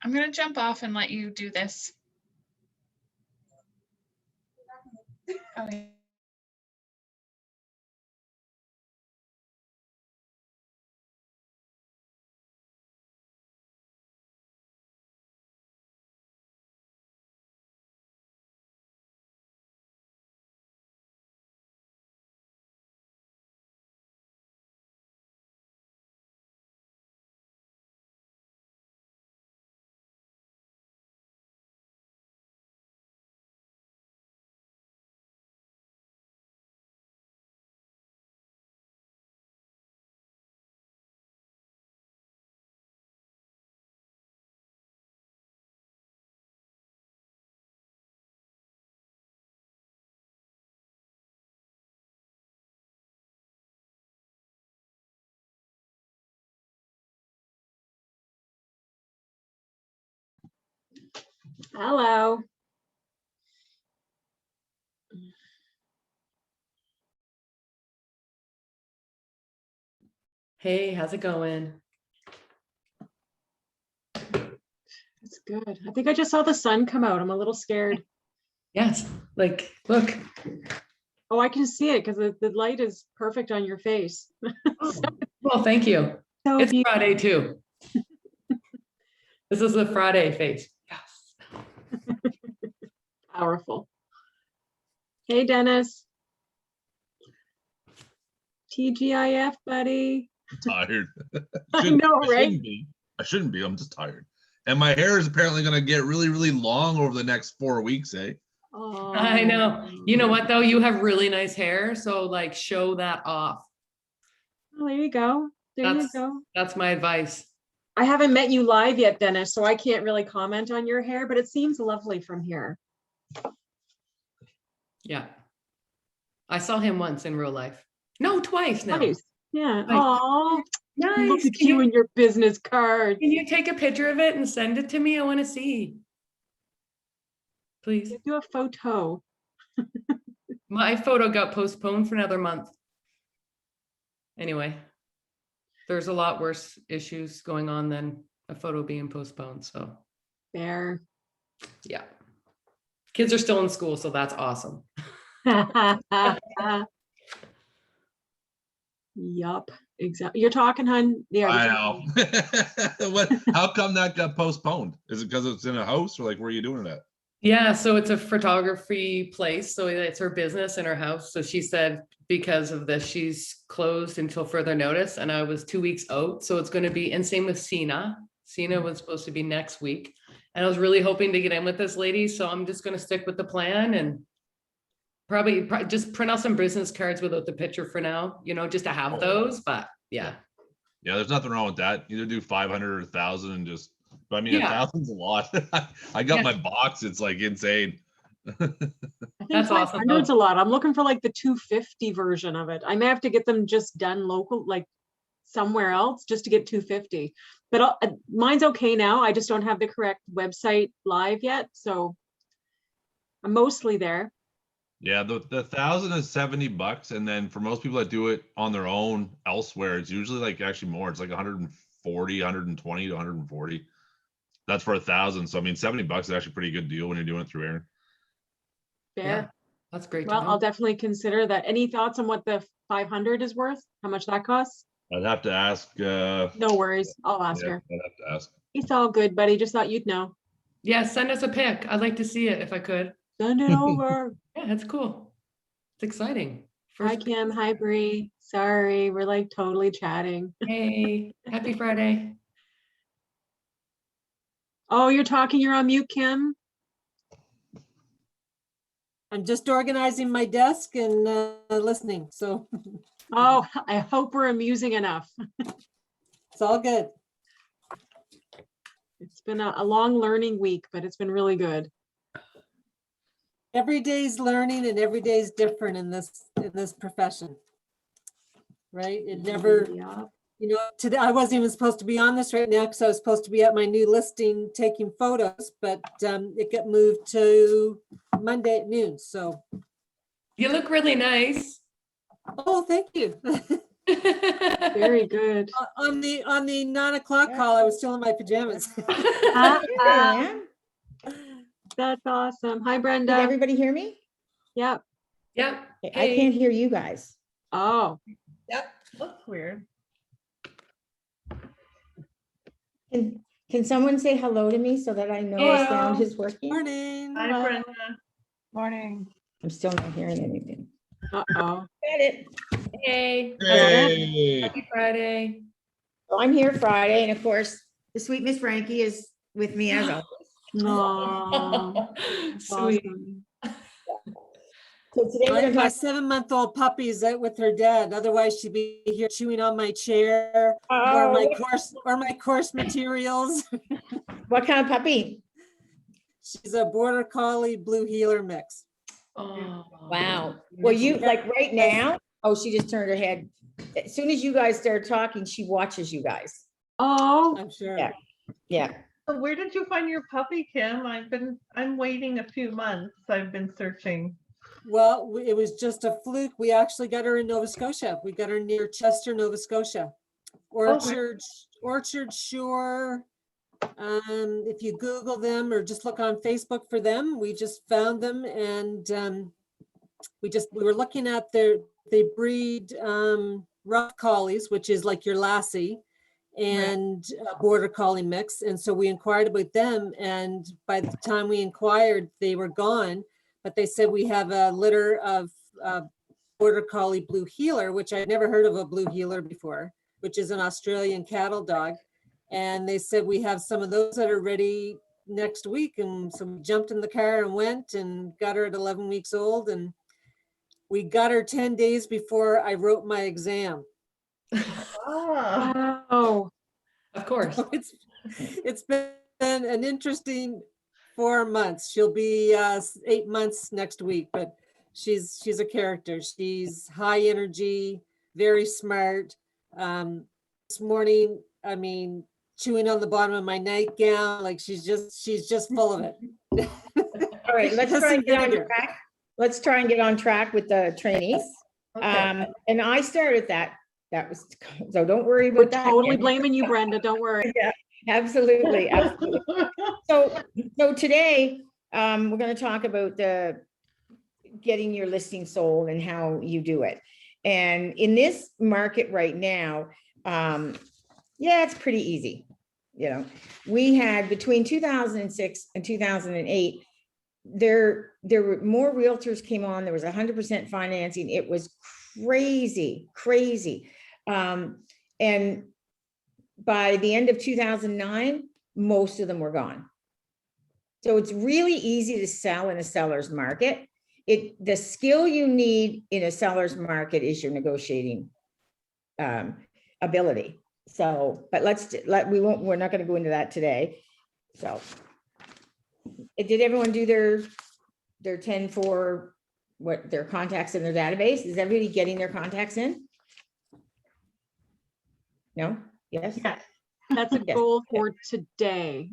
I'm going to jump off and let you do this. Okay. Hello. Hey, how's it going? It's good. I think I just saw the sun come out. I'm a little scared. Yes, like, look. Oh, I can see it because the light is perfect on your face. Well, thank you. So It's beautiful. Friday too. This is the Friday face. Yes. Powerful. Hey, Dennis. TGIF, buddy. Tired. I know, I right? shouldn't be. I shouldn't be. I'm just tired. And my hair is apparently going to get really, really long over the next 4 weeks, eh? Oh, I know. You know what though? You have really nice hair, so like show that off. Oh, there you go. There you That's go. that's my advice. I haven't met you live yet, Dennis, so I can't really comment on your hair, but it seems lovely from here. Yeah. I saw him once in real life. No, twice now. Nice. Yeah. Nice. Oh, look Nice. at you and your business card. Can you take a picture of it and send it to me? I want to see. Please. Do a photo. My photo got postponed for another month. Anyway, there's a lot worse issues going on than a photo being postponed. So There. yeah. Kids are still in school, so that's awesome. Yup. Exactly. You're talking, hun. Yeah. I know. What? How come that got postponed? Is it because it's in a house, or like where are you doing it at? Yeah, so it's a photography place. So it's her business in her house. So she said because of this, she's closed until further notice. And I was 2 weeks out. So it's going to be, and same with Sina. Sina was supposed to be next week. And I was really hoping to get in with this lady. So I'm just going to stick with the plan and probably just print out some business cards without the picture for now, you know, just to have those. But yeah. Yeah, there's nothing wrong with that. Either do 500 or 1,000 and just, but I mean, Yeah. 1,000's a lot. I got Yeah. my box. It's like insane. I think That's awesome, 500's though. a lot. I'm looking for like the 250 version of it. I may have to get them just done local, like somewhere else, just to get 250. But mine's okay now. I just don't have the correct website live yet, so I'm mostly there. Yeah, the 1,000 is $70, and then for most people that do it on their own elsewhere, it's usually like actually more. It's like 140, 120 to 140. That's for 1,000. So I mean, $70 is actually a pretty good deal when you're doing it through Aaron. Fair. Yeah, that's great. Well, to I'll know. definitely consider that. Any thoughts on what the 500 is worth? How much that costs? I'd have to ask. No worries. I'll ask Yeah, her. I'd have to ask. It's all good, buddy. Just thought you'd know. Yeah, send us a pic. I'd like to see it if I could. Send it over. Yeah, that's cool. It's exciting. Hi, Kim. Hi, Bree. Sorry, we're like totally chatting. Hey, happy Friday. Oh, you're talking. You're on mute, Kim. I'm just organizing my desk and listening, so Oh, I hope we're amusing enough. it's all good. It's been a long learning week, but it's been really good. Every day's learning and every day's different in this profession. Right? It never, Yeah. you know, today I wasn't even supposed to be on this right now because I was supposed to be at my new listing taking photos, but it got moved to Monday at noon. So, You look really nice. oh, thank you. Very good. On the 9 o'clock call, I was still in my pajamas. Ah, Here I am. That's awesome. Hi, Did Brenda. everybody hear me? Yep. Yep. Okay, I can't hear you guys. Oh, Looks weird. Can someone say hello to me so that I know the sound Hello. is working? Morning. Hi, Brenda. Morning. I'm still not hearing anything. uh-oh. Got it. Hey. Hey. Happy Friday. So I'm here Friday, and of course, the sweet Miss Frankie is with me as always. No. Sweet. So today we're My gonna talk. 7-month-old puppy's out with her dad. Otherwise, she'd be here chewing on my chair or Oh, my course materials. what kind of puppy? She's a border collie blue heeler mix. Oh. Wow. Well, you like right now, oh, she just turned her head. As soon as you guys start talking, she watches you guys. Oh, I'm sure. Yeah. Yeah. Where did you find your puppy, Kim? I'm waiting a few months. I've been searching. Well, it was just a fluke. We actually got her in Nova Scotia. We got her near Chester, Nova Scotia. Orchard Shore. If you Google them or just look on Facebook for them, we just found them, and we were looking at they breed rough collies, which is like your Lassie, and a border collie mix. And so we inquired about them, and by the time we inquired, they were gone. But they said we have a litter of border collie blue heeler, which I'd never heard of a blue heeler before, which is an Australian cattle dog. And they said we have some of those that are ready next week. And so we jumped in the car and went and got her at 11 weeks old. And we got her 10 days before I wrote my exam. Ah, wow. Of course. So it's been an interesting 4 months. She'll be 8 months next week, but she's a character. She's high energy, very smart. This morning, I mean, chewing on the bottom of my nightgown, like she's just full of it. All right, let's try and get on track. Let's try and get on track with the trainees. okay. And I started that. That was, so don't worry We're about that. totally Kim. blaming you, Brenda. Don't worry. Absolutely, absolutely. So today, we're gonna talk about getting your listing sold and how you do it. And in this market right now, yeah, it's pretty easy. You know, we had between 2006 and 2008, there were more realtors came on. There was 100% financing. It was crazy. And by the end of 2009, most of them were gone. So it's really easy to sell in a seller's market. The skill you need in a seller's market is your negotiating ability. So, but we're not going to go into that today. So did everyone do their 10-4, what their contacts in their database? Is everybody getting their contacts in? No? Yes? Yes. That's a Yes. goal for today.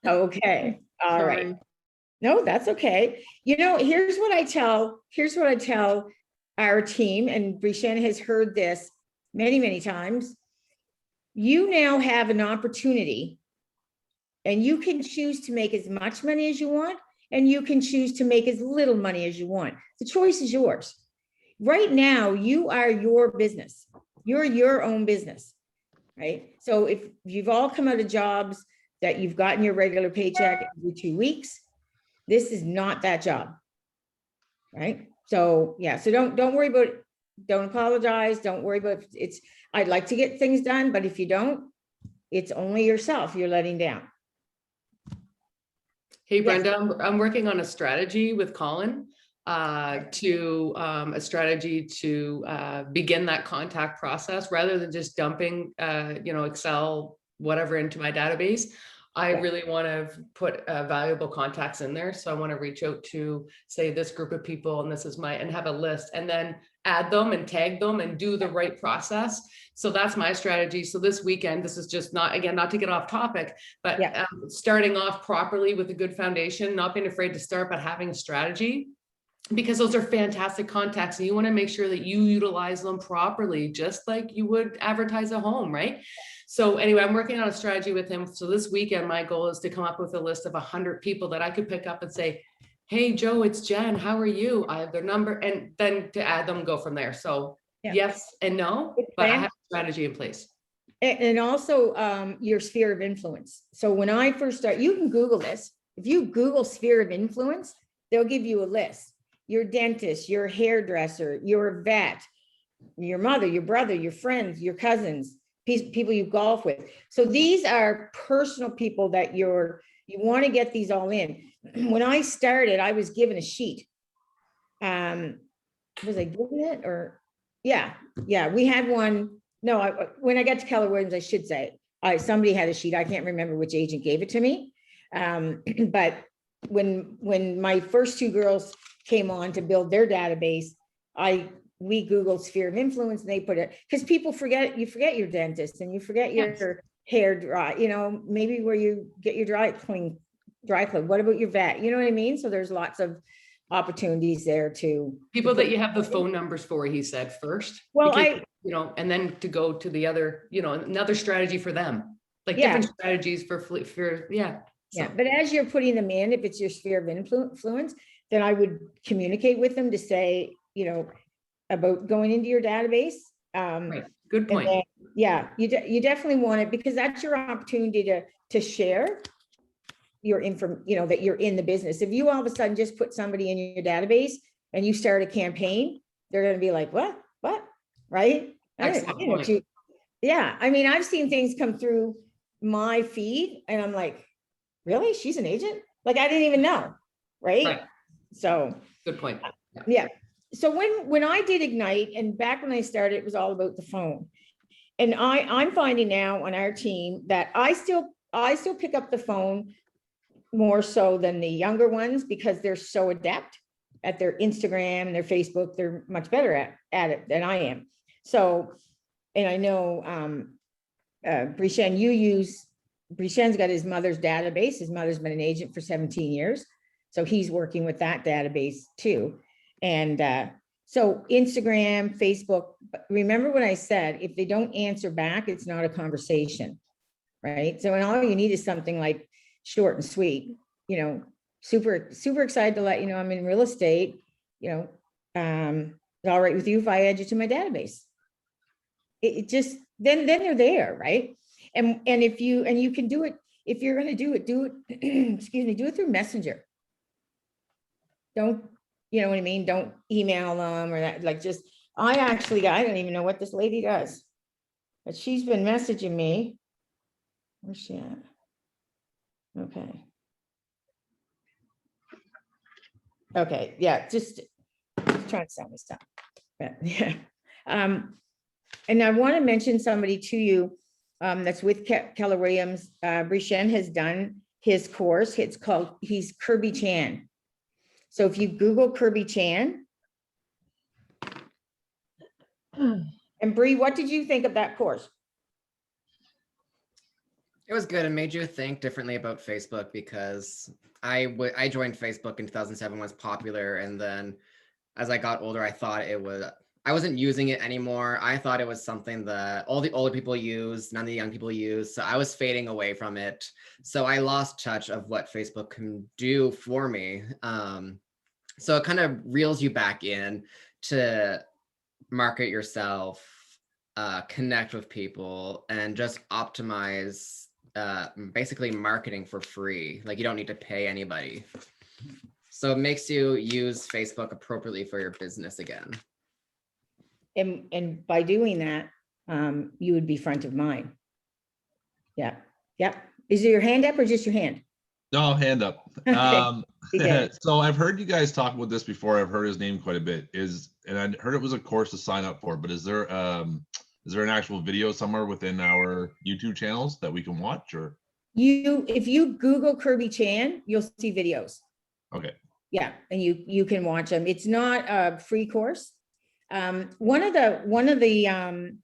Okay, all right. Sorry. No, that's okay. You know, here's what I tell our team, and Brianna has heard this many times. You now have an opportunity, and you can choose to make as much money as you want, and you can choose to make as little money as you want. The choice is yours. Right now, you are your business. You're your own business, right? So if you've all come out of jobs that you've gotten your regular paycheck every 2 weeks, this is not that job, right? So yeah, so don't worry about it. Don't apologize. Don't worry about it. I'd like to get things done, but if you don't, it's only yourself you're letting down. Hey, Yes. Brenda, I'm working on a strategy with Colin to begin that contact process rather than just dumping, Excel, whatever into my database. I Yeah. really want to put valuable contacts in there. So I want to reach out to, say, this group of people, and this is and have a list, and then add them and tag them and do the right process. So that's my strategy. So this weekend, this is just not to get off topic, but Yeah. starting off properly with a good foundation, not being afraid to start, but having a strategy. because those are fantastic contacts and you want to make sure that you utilize them properly, just like you would advertise a home, right? So anyway, I'm working on a strategy with him. So this weekend, my goal is to come up with a list of 100 people that I could pick up and say, hey, Joe, it's Jen. How are you? I have their number, and then to add them and go from there. So Yeah. yes and no, but I have a strategy in place. And also your sphere of influence. So when I first started, you can Google this. If you Google sphere of influence, they'll give you a list. Your dentist, your hairdresser, your vet, your mother, your brother, your friends, your cousins, people you golf with. So these are personal people that you want to get these all in. When I started, I was given a sheet. Was I given it or? Yeah, we had one. No, when I got to Keller Williams, I should say, somebody had a sheet. I can't remember which agent gave it to me. But when my first two girls came on to build their database, we Googled sphere of influence and they put it, because people forget your dentist and you forget your hair dry, maybe where you get your dry clean. What about your vet? You know what I mean? So there's lots of opportunities there to People that you have the phone numbers for, he said first. Well, because, and then to go to the other, another strategy for them, like Yeah. different strategies for. Yeah, but as you're putting them in, if it's your sphere of influence, then I would communicate with them to say, about going into your database. Right. Good And point. then, you definitely want it, because that's your opportunity to share your that you're in the business. If you all of a sudden just put somebody in your database and you start a campaign, they're going to be like, what, right? Excellent point. Yeah, I mean, I've seen things come through my feed and I'm like, really? She's an agent? Like, I didn't even know, right? So Good point. yeah. So when I did Ignite, and back when I started, it was all about the phone. And I'm finding now on our team that I still pick up the phone more so than the younger ones, because they're so adept at their Instagram and their Facebook. They're much better at it than I am. So, and I know Brishen's got his mother's database. His mother's been an agent for 17 years. So he's working with that database too. And so Instagram, Facebook, remember what I said, if they don't answer back, it's not a conversation, right? So, and all you need is something like short and sweet, super excited to let you know I'm in real estate, it's all right with you if I add you to my database. It just, then they're there, right? And if you can do it, if you're going to do it, excuse me, do it through Messenger. Don't, you know what I mean? Don't email them or that, like, just, I don't even know what this lady does, but she's been messaging me. Where's she at? Okay. Okay, yeah, just trying to sell me stuff. But yeah. And I want to mention somebody to you that's with Keller Williams. Brishen has done his course. He's Kirby Chan. So if you Google Kirby Chan. And Bree, what did you think of that course? It was good. It made you think differently about Facebook, because I joined Facebook in 2007 when it was popular. And then as I got older, I wasn't using it anymore. I thought it was something that all the older people use, none of the young people use. So I was fading away from it. So I lost touch of what Facebook can do for me. So it kind of reels you back in to market yourself, connect with people, and just optimize basically marketing for free. Like, you don't need to pay anybody. So it makes you use Facebook appropriately for your business again. And by doing that, you would be front of mind. Yeah. Is it your hand up or just your hand? No, hand up. Okay. So I've heard you guys talk about this before. I've heard his name quite a bit. And I heard it was a course to sign up for, but is there an actual video somewhere within our YouTube channels that we can watch? Or If you Google Kirby Chan, you'll see videos. okay. Yeah, and you can watch them. It's not a free course. One of the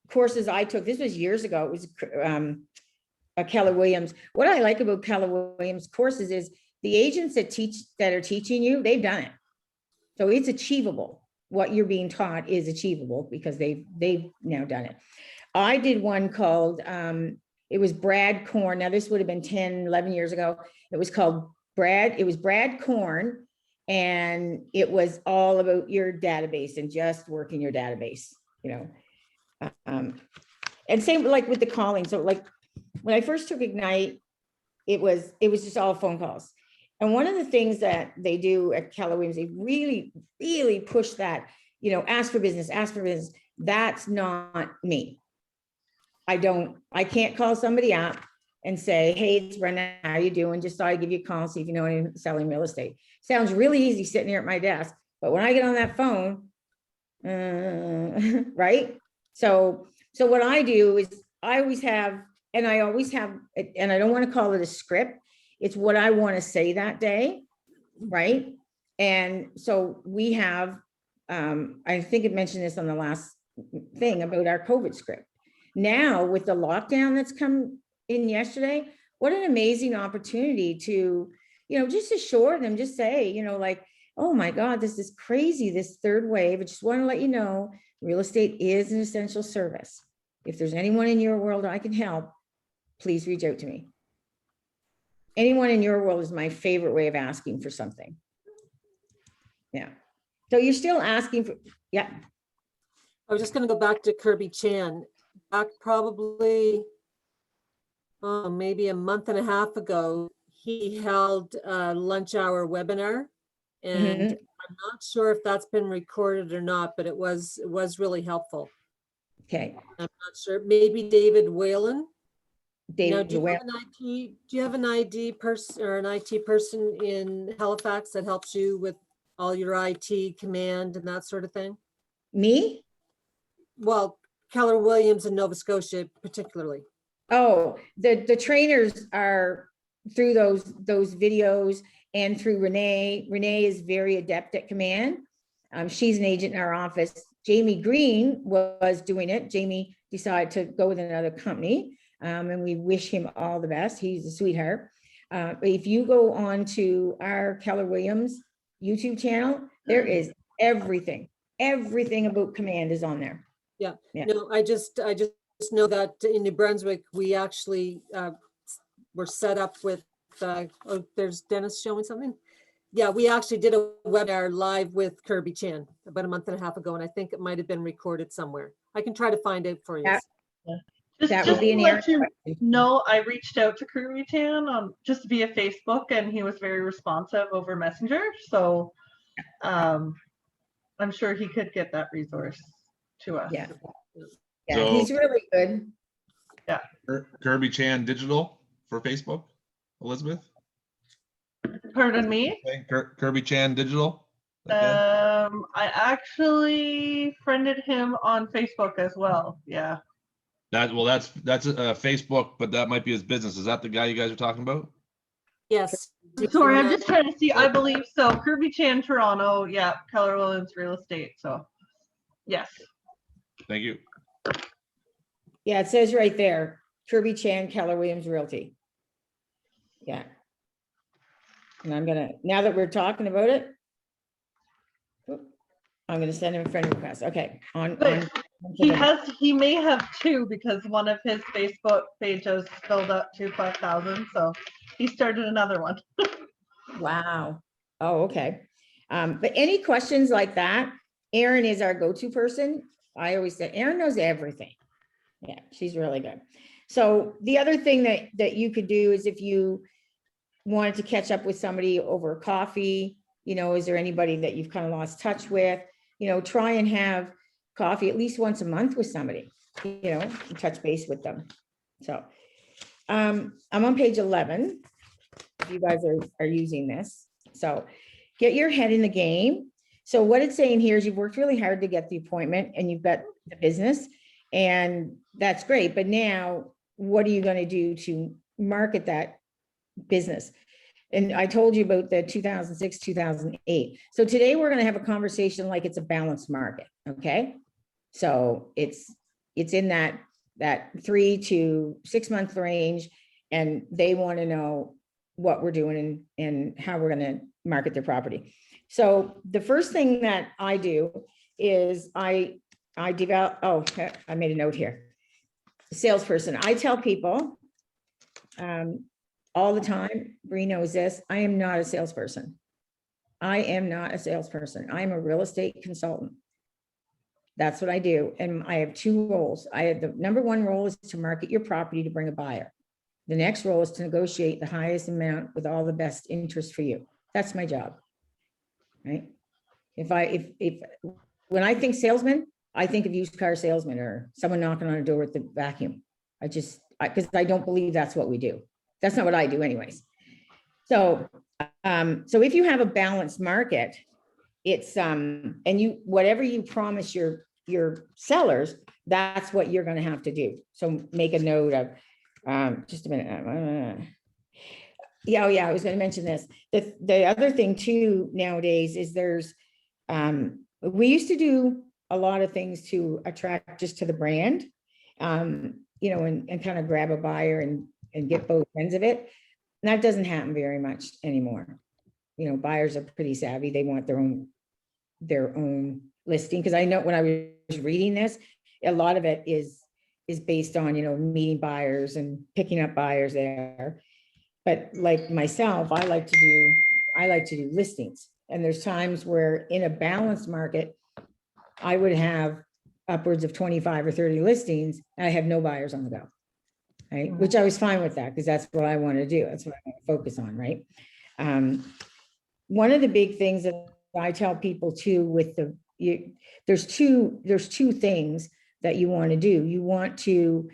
courses I took, this was years ago, it was a Keller Williams. What I like about Keller Williams courses is the agents that are teaching you, they've done it. So it's achievable. What you're being taught is achievable because they've now done it. I did one called, it was Brad Korn. Now this would have been 10, 11 years ago. It was called Brad Korn. And it was all about your database and just working your database, you know. And same like with the calling. So like when I first took Ignite, it was just all phone calls. And one of the things that they do at Keller Williams, they really, really push that, you know, ask for business. That's not me. I can't call somebody up and say, hey, it's Brenda, how you doing? Just thought I'd give you a call, see if you know anyone selling real estate. Sounds really easy sitting here at my desk, but when I get on that phone, right? So what I do is I always have, and I don't want to call it a script. It's what I want to say that day, right? And so we have, I think it mentioned this on the last thing about our COVID script. Now with the lockdown that's come in yesterday, what an amazing opportunity to, you know, just assure them, just say, you know, like, oh my God, this is crazy, this third wave. I just want to let you know, real estate is an essential service. If there's anyone in your world I can help, please reach out to me. Anyone in your world is my favorite way of asking for something. Yeah. So you're still asking for, yeah. I was just going to go back to Kirby Chan. Back probably maybe a month and a half ago, he held a lunch hour webinar, and I'm not sure if that's been recorded or not, but it was really helpful. Okay. I'm not sure. Maybe David Whalen. Now, David, do you have an IT person or an IT person in Halifax that helps you with all your IT command and that sort of thing? me? Well, Keller Williams in Nova Scotia particularly. Oh, the trainers are through those videos and through Renee. Renee is very adept at command. She's an agent in our office. Jamie Green was doing it. Jamie decided to go with another company, and we wish him all the best. He's a sweetheart. If you go on to our Keller Williams YouTube channel, there is everything about command is on there. Yeah. Yeah. No, I just know that in New Brunswick, we actually were set up with, oh, there's Dennis showing something. Yeah, we actually did a webinar live with Kirby Chan about a month and a half ago, and I think it might have been recorded somewhere. I can try to find it for you. That Just would be to an let area. you know, I reached out to Kirby Chan just via Facebook, and he was very responsive over Messenger. So I'm sure he could get that resource to us. Yeah. So- He's really good. Kirby Chan Digital for Facebook, Elizabeth? Pardon me? Kirby Chan Digital? Okay. I actually friended him on Facebook as well. Yeah. That's Facebook, but that might be his business. Is that the guy you guys are talking about? Yes. Sorry, I'm just trying to see. I believe so. Kirby Chan Toronto. Yeah. Keller Williams Real Estate. So yes. Thank you. Yeah, it says right there, Kirby Chan, Keller Williams Realty. Yeah. And I'm gonna, now that we're talking about it, I'm gonna send him a friend request. Okay. He may have two because one of his Facebook pages filled up to 5,000. So he started another one. Wow. Oh, okay. But any questions like that, Erin is our go-to person. I always say, Erin knows everything. Yeah, she's really good. So the other thing that you could do is if you wanted to catch up with somebody over coffee, you know, is there anybody that you've kind of lost touch with? You know, try and have coffee at least once a month with somebody, you know, and touch base with them. So I'm on page 11. If you guys are using this. So get your head in the game. So what it's saying here is you've worked really hard to get the appointment and you've got the business, and that's great. But now what are you going to do to market that business? And I told you about the 2006, 2008. So today we're going to have a conversation like it's a balanced market. Okay. So it's in that 3 to 6 month range, and they want to know what we're doing and how we're going to market their property. So the first thing that I do is I develop, oh, I made a note here. Salesperson, I tell people all the time, Bree knows this, I am not a salesperson. I am not a salesperson. I am a real estate consultant. That's what I do. And I have two roles. I have the number one role is to market your property to bring a buyer. The next role is to negotiate the highest amount with all the best interest for you. That's my job. Right? When I think salesman, I think of used car salesman or someone knocking on a door with the vacuum. Because I don't believe that's what we do. That's not what I do anyways. So if you have a balanced market, it's and whatever you promise your sellers, that's what you're going to have to do. So make a note of just a minute. Yeah, I was going to mention this. The other thing too nowadays is there's we used to do a lot of things to attract just to the brand, and kind of grab a buyer and get both ends of it. And that doesn't happen very much anymore. Buyers are pretty savvy. They want their own listing. Because I know when I was reading this, a lot of it is based on, meeting buyers and picking up buyers there. But like myself, I like to do listings. And there's times where in a balanced market, I would have upwards of 25 or 30 listings and I have no buyers on the go. Right. Which I was fine with that because that's what I want to do. That's what I want to focus on. Right. One of the big things that I tell people too there's two things that you want to do. You want to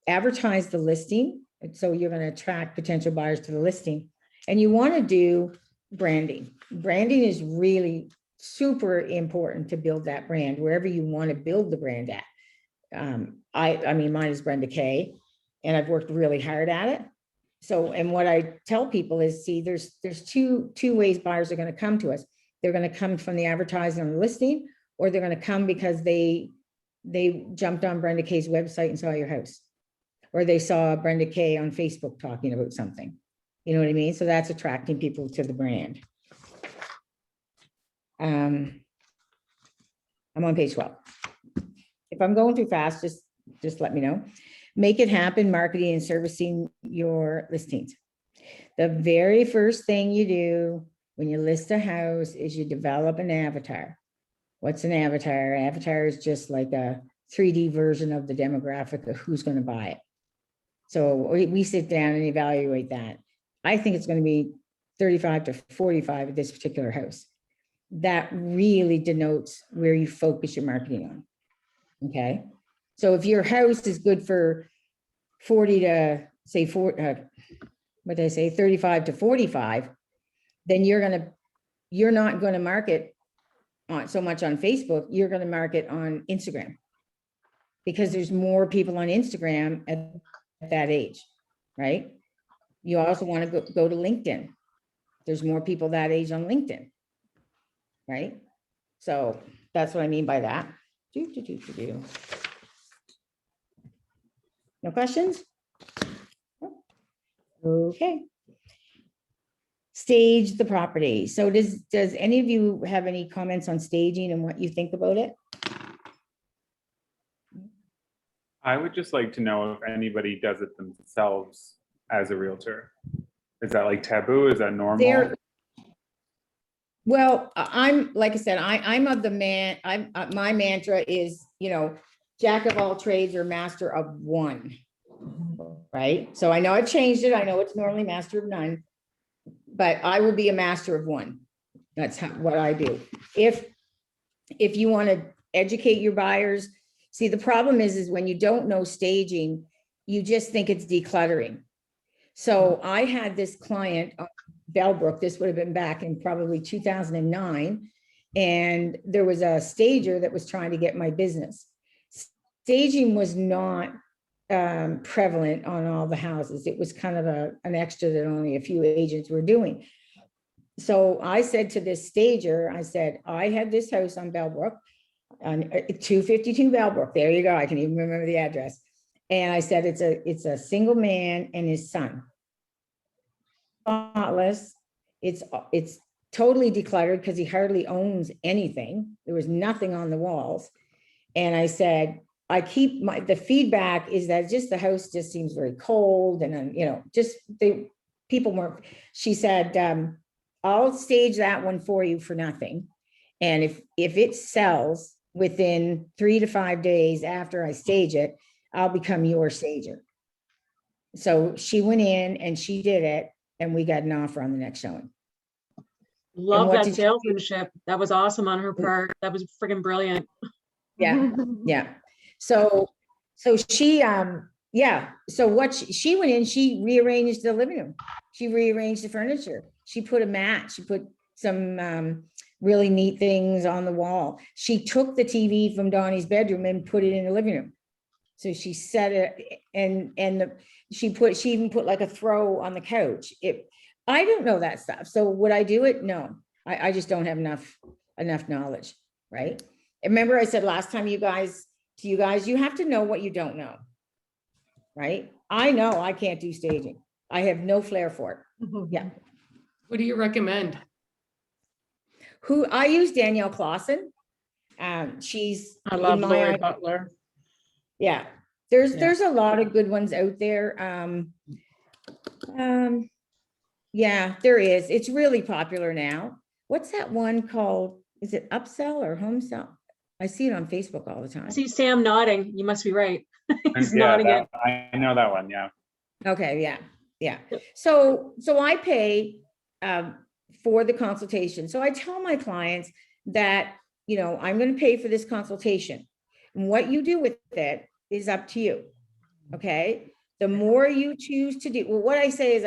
advertise the listing. So you're going to attract potential buyers to the listing, and you want to do branding. Branding is really super important to build that brand wherever you want to build the brand at. I mean, mine is Brenda Kay, and I've worked really hard at it. So, and what I tell people is, see, there's two ways buyers are going to come to us. They're going to come from the advertising on the listing, or they're going to come because they jumped on Brenda Kay's website and saw your house, or they saw Brenda Kay on Facebook talking about something. You know what I mean? So that's attracting people to the brand. I'm on page 12. If I'm going too fast, just let me know. Make it happen, marketing and servicing your listings. The very first thing you do when you list a house is you develop an avatar. What's an avatar? Avatar is just like a 3D version of the demographic of who's going to buy it. So we sit down and evaluate that. I think it's going to be 35 to 45 at this particular house. That really denotes where you focus your marketing on. Okay. So if your house is good for 40 to say 35 to 45, then you're not going to market on so much on Facebook. You're going to market on Instagram because there's more people on Instagram at that age, right? You also want to go to LinkedIn. There's more people that age on LinkedIn, right? So that's what I mean by that. No questions? Okay. Stage the property. So does any of you have any comments on staging and what you think about it? I would just like to know if anybody does it themselves as a realtor. Is that like taboo? Is that normal? Well, I'm, like I said, I'm of the man, my mantra is, jack of all trades or master of one, right? So I know I've changed it. I know it's normally master of none, but I will be a master of one. That's what I do. If you want to educate your buyers, see, the problem is when you don't know staging, you just think it's decluttering. So I had this client, Bellbrook, this would have been back in probably 2009. And there was a stager that was trying to get my business. Staging was not prevalent on all the houses. It was kind of an extra that only a few agents were doing. So I said to this stager, I said, I had this house on Bellbrook, on 252 Bellbrook. There you go. I can even remember the address. And I said, it's a single man and his son. Spotless. It's totally decluttered because he hardly owns anything. There was nothing on the walls. And I said, the feedback is that just the house just seems very cold and, people weren't, she said, I'll stage that one for you for nothing. And if it sells within 3 to 5 days after I stage it, I'll become your stager. So she went in and she did it, and we got an offer on the next showing. Love what that did you do? salesmanship. That was awesome on her part. That was freaking brilliant. Yeah, yeah. So she, so what she went in, she rearranged the living room. She rearranged the furniture. She put a mat, she put some really neat things on the wall. She took the TV from Donnie's bedroom and put it in the living room. So she set it she even put like a throw on the couch. I don't know that stuff. So would I do it? No, I just don't have enough knowledge, right? Remember I said last time, you guys, you have to know what you don't know, right? I know I can't do staging. I have no flair for it. Yeah. What do you recommend? Who I use Danielle Clausen. She's I love in my Lori eye- Butler. Yeah, there's a lot of good ones out there. Yeah, there is. It's really popular now. What's that one called? Is it Upsell or Home Sell? I see it on Facebook all the time. I see Sam nodding. You must be right. He's Yeah, nodding it. I know that one, yeah. Okay, yeah. So I pay for the consultation. So I tell my clients that, I'm going to pay for this consultation. And what you do with it is up to you. Okay. The more you choose to do, well, what I say is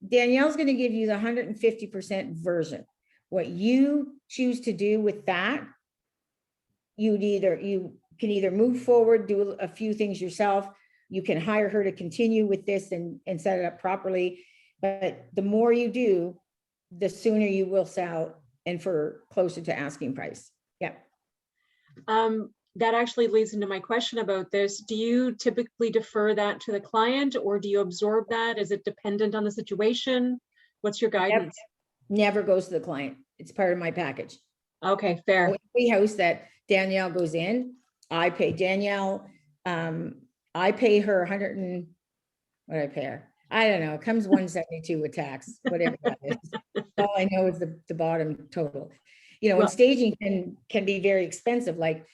Danielle's going to give you the 150% version. What you choose to do with that, you can either move forward, do a few things yourself. You can hire her to continue with this and set it up properly. But the more you do, the sooner you will sell and for closer to asking price. Yeah. That actually leads into my question about this. Do you typically defer that to the client, or do you absorb that? Is it dependent on the situation? What's your guidance? Never goes to the client. It's part of my package. Okay, fair. Every house that Danielle goes in, I pay Danielle. I pay her 100 and what do I pay her? I don't know. It comes 172 with tax, whatever that is. All I know is the bottom total. And staging can be very expensive. Like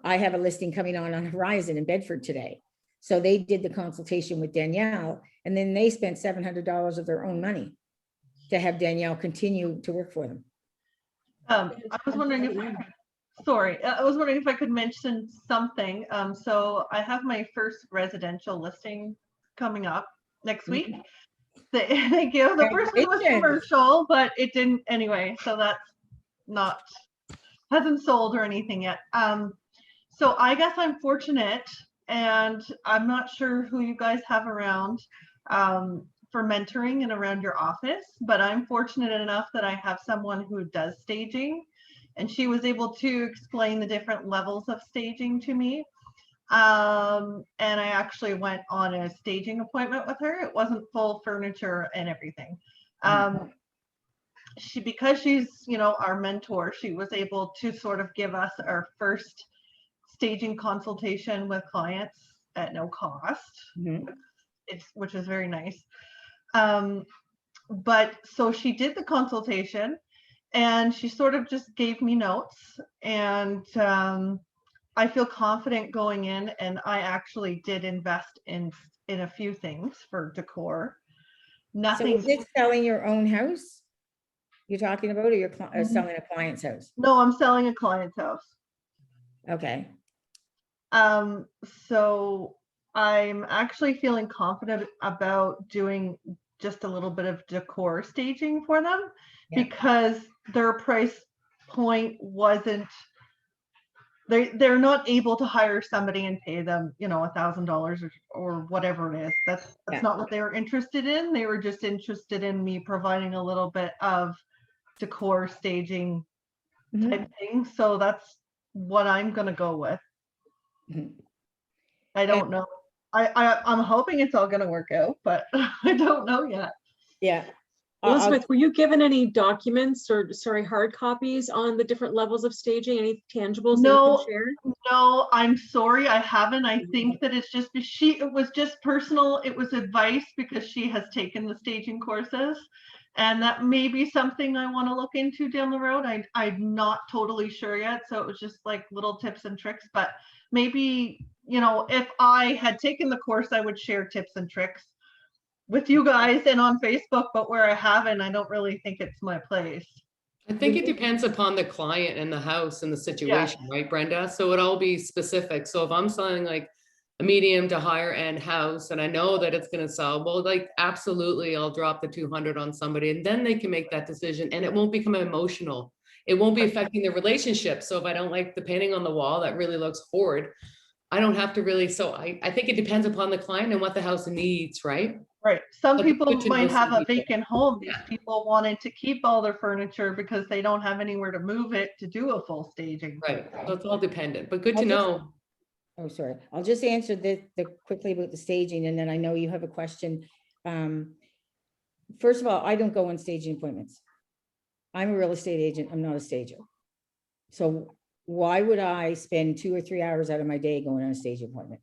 I have a listing coming on Horizon in Bedford today. So they did the consultation with Danielle, and then they spent $700 of their own money to have Danielle continue to work for them. I was wondering if I could mention something. So I have my first residential listing coming up next week. Thank you. The first one was commercial, but it didn't anyway. So that's hasn't sold or anything yet. So I guess I'm fortunate, and I'm not sure who you guys have around for mentoring and around your office, but I'm fortunate enough that I have someone who does staging, and she was able to explain the different levels of staging to me. And I actually went on a staging appointment with her. It wasn't full furniture and everything. Because she's, our mentor, she was able to sort of give us our first staging consultation with clients at no cost, which is very nice. But so she did the consultation, and she sort of just gave me notes, and I feel confident going in, and I actually did invest in a few things for decor. Nothing. So is it selling your own house you're talking about, or you're selling a client's house? No, I'm selling a client's house. Okay. So I'm actually feeling confident about doing just a little bit of decor staging for them, because their price point wasn't, they're not able to hire somebody and pay them, $1,000 or whatever it is. That's not what they were interested in. They were just interested in me providing a little bit of decor staging type thing. So that's what I'm gonna go with. I don't know. I'm hoping it's all gonna work out, but I don't know yet. Yeah. I'll- Elizabeth, were you given any documents or, sorry, hard copies on the different levels of staging? Any tangibles that you No. can share? No, I'm sorry, I haven't. I think that it's just, it was just personal. It was advice because she has taken the staging courses. And that may be something I want to look into down the road. I'm not totally sure yet. So it was just like little tips and tricks, but maybe, you know, if I had taken the course, I would share tips and tricks with you guys and on Facebook, but where I haven't, I don't really think it's my place. I think it depends upon the client and the house and the situation, right, Brenda? So it'll all be specific. So if I'm selling like a medium to higher end house and I know that it's gonna sell, well, like absolutely, I'll drop the 200 on somebody and then they can make that decision and it won't become emotional. It won't be affecting the relationship. So if I don't like the painting on the wall, that really looks horrid, I don't have to really, so I think it depends upon the client and what the house needs, right? Right. Some But people good to know might have some a people. vacant home. These Yeah. people wanted to keep all their furniture because they don't have anywhere to move it to do a full staging. Right, so it's all dependent, but good I'll to just- know. Oh, sorry. I'll just answer the quickly about the staging, and then I know you have a question. First of all, I don't go on staging appointments. I'm a real estate agent. I'm not a stager. So why would I spend 2 or 3 hours out of my day going on a staging appointment?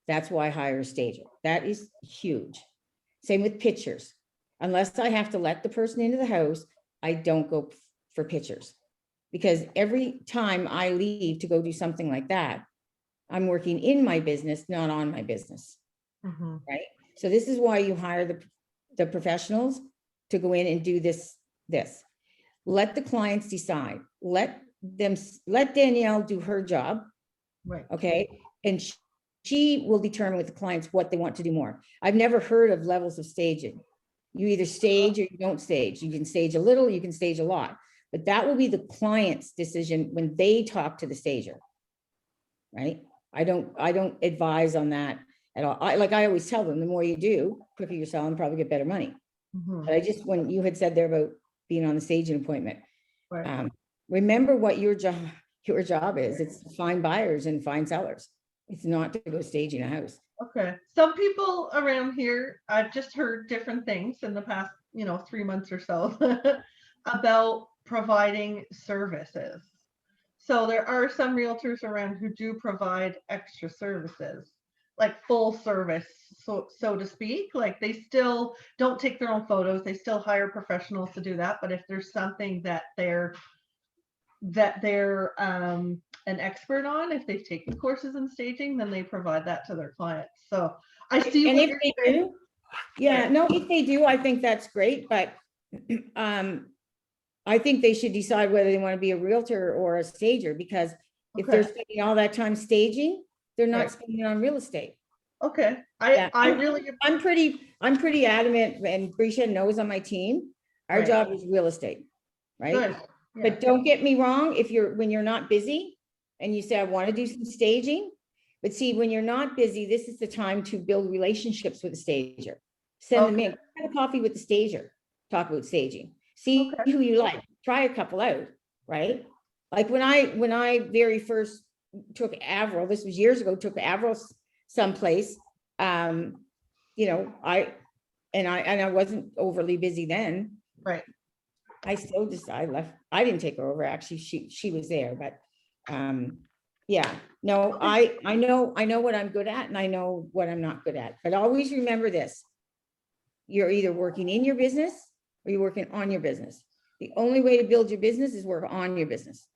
That's why I hire a stager. That is huge. Same with pictures. Unless I have to let the person into the house, I don't go for pictures. Because every time I leave to go do something like that, I'm working in my business, not on my business, Mhm. right? So this is why you hire the professionals to go in and do this. Let the clients decide. Let Danielle do her job, Right. okay? And she will determine with the clients what they want to do more. I've never heard of levels of staging. You either stage or you don't stage. You can stage a little, you can stage a lot, but that will be the client's decision when they talk to the stager, right? I don't advise on that at all. I always tell them, the more you do, quicker you're selling, probably get better money. Mhm. But I just, when you had said there about being on the staging appointment, Right. remember what your job is. It's to find buyers and find sellers. It's not to go staging a house. Okay. Some people around here, I've just heard different things in the past, 3 months or so about providing services. So there are some realtors around who do provide extra services, like full service, so to speak. Like they still don't take their own photos. They still hire professionals to do that. But if there's something that they're an expert on, if they've taken courses in staging, then they provide that to their clients. So I see And what if you're they saying. do, yeah, no, if they do, I think that's great, but I think they should decide whether they want to be a realtor or a stager, because if they're Okay. spending all that time staging, they're not Right. spending it on real estate. Okay. Yeah. I really, I'm pretty adamant, and Brisha knows on my team, our Right. job is real estate, right? good. Yeah. But don't get me wrong, when you're not busy and you say, I want to do some staging, but see, when you're not busy, this is the time to build relationships with the stager. Send them in, have a coffee with the stager, talk about staging, see Okay. who you like, try a couple out, right? Like when I very first took Avril, this was years ago, took Avril someplace, I wasn't overly busy then. Right. I still I left, I didn't take her over, actually, she was there, but, yeah, no, I know what I'm good at and I know what I'm not good at, but always remember this. You're either working in your business or you're working on your business. The only way to build your business is work on your business.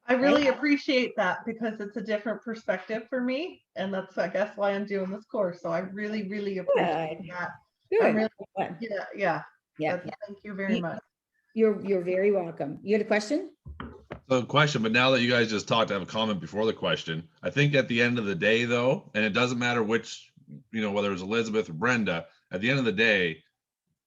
I really appreciate that because it's a different perspective for me. And that's, I guess, why I'm doing this course. So I really, really appreciate Good. that. Good. Really, Good. yeah. Yeah, Thank you very You- much. you're very welcome. You had a question? So question, but now that you guys just talked, I have a comment before the question. I think at the end of the day though, and it doesn't matter which, whether it's Elizabeth or Brenda, at the end of the day,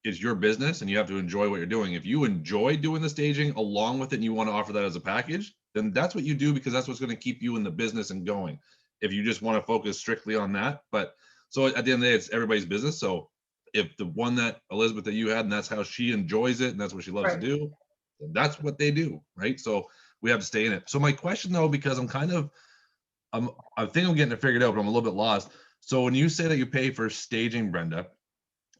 it's your business and you have to enjoy what you're doing. If you enjoy doing the staging along with it and you want to offer that as a package, then that's what you do because that's what's going to keep you in the business and going. If you just want to focus strictly on that. But so at the end of the day, it's everybody's business. So if the one that Elizabeth that you had, and that's how she enjoys it and that's what she loves Right. to do, then that's what they do, right? So we have to stay in it. So my question though, because I think I'm getting it figured out, but I'm a little bit lost. So when you say that you pay for staging, Brenda,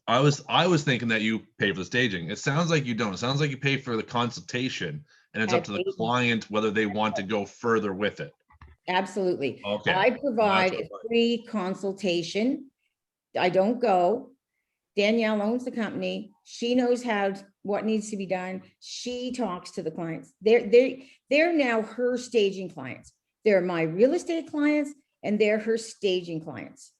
I was thinking that you pay for the staging. It sounds like you don't. It sounds like you pay for the consultation, and it's I up to the pay- client whether they want to go further with it. Absolutely. Okay. I provide what a I thought. free consultation. I don't go. Danielle owns the company. She knows what needs to be done. She talks to the clients. They're now her staging clients. They're my real estate clients and they're her staging clients.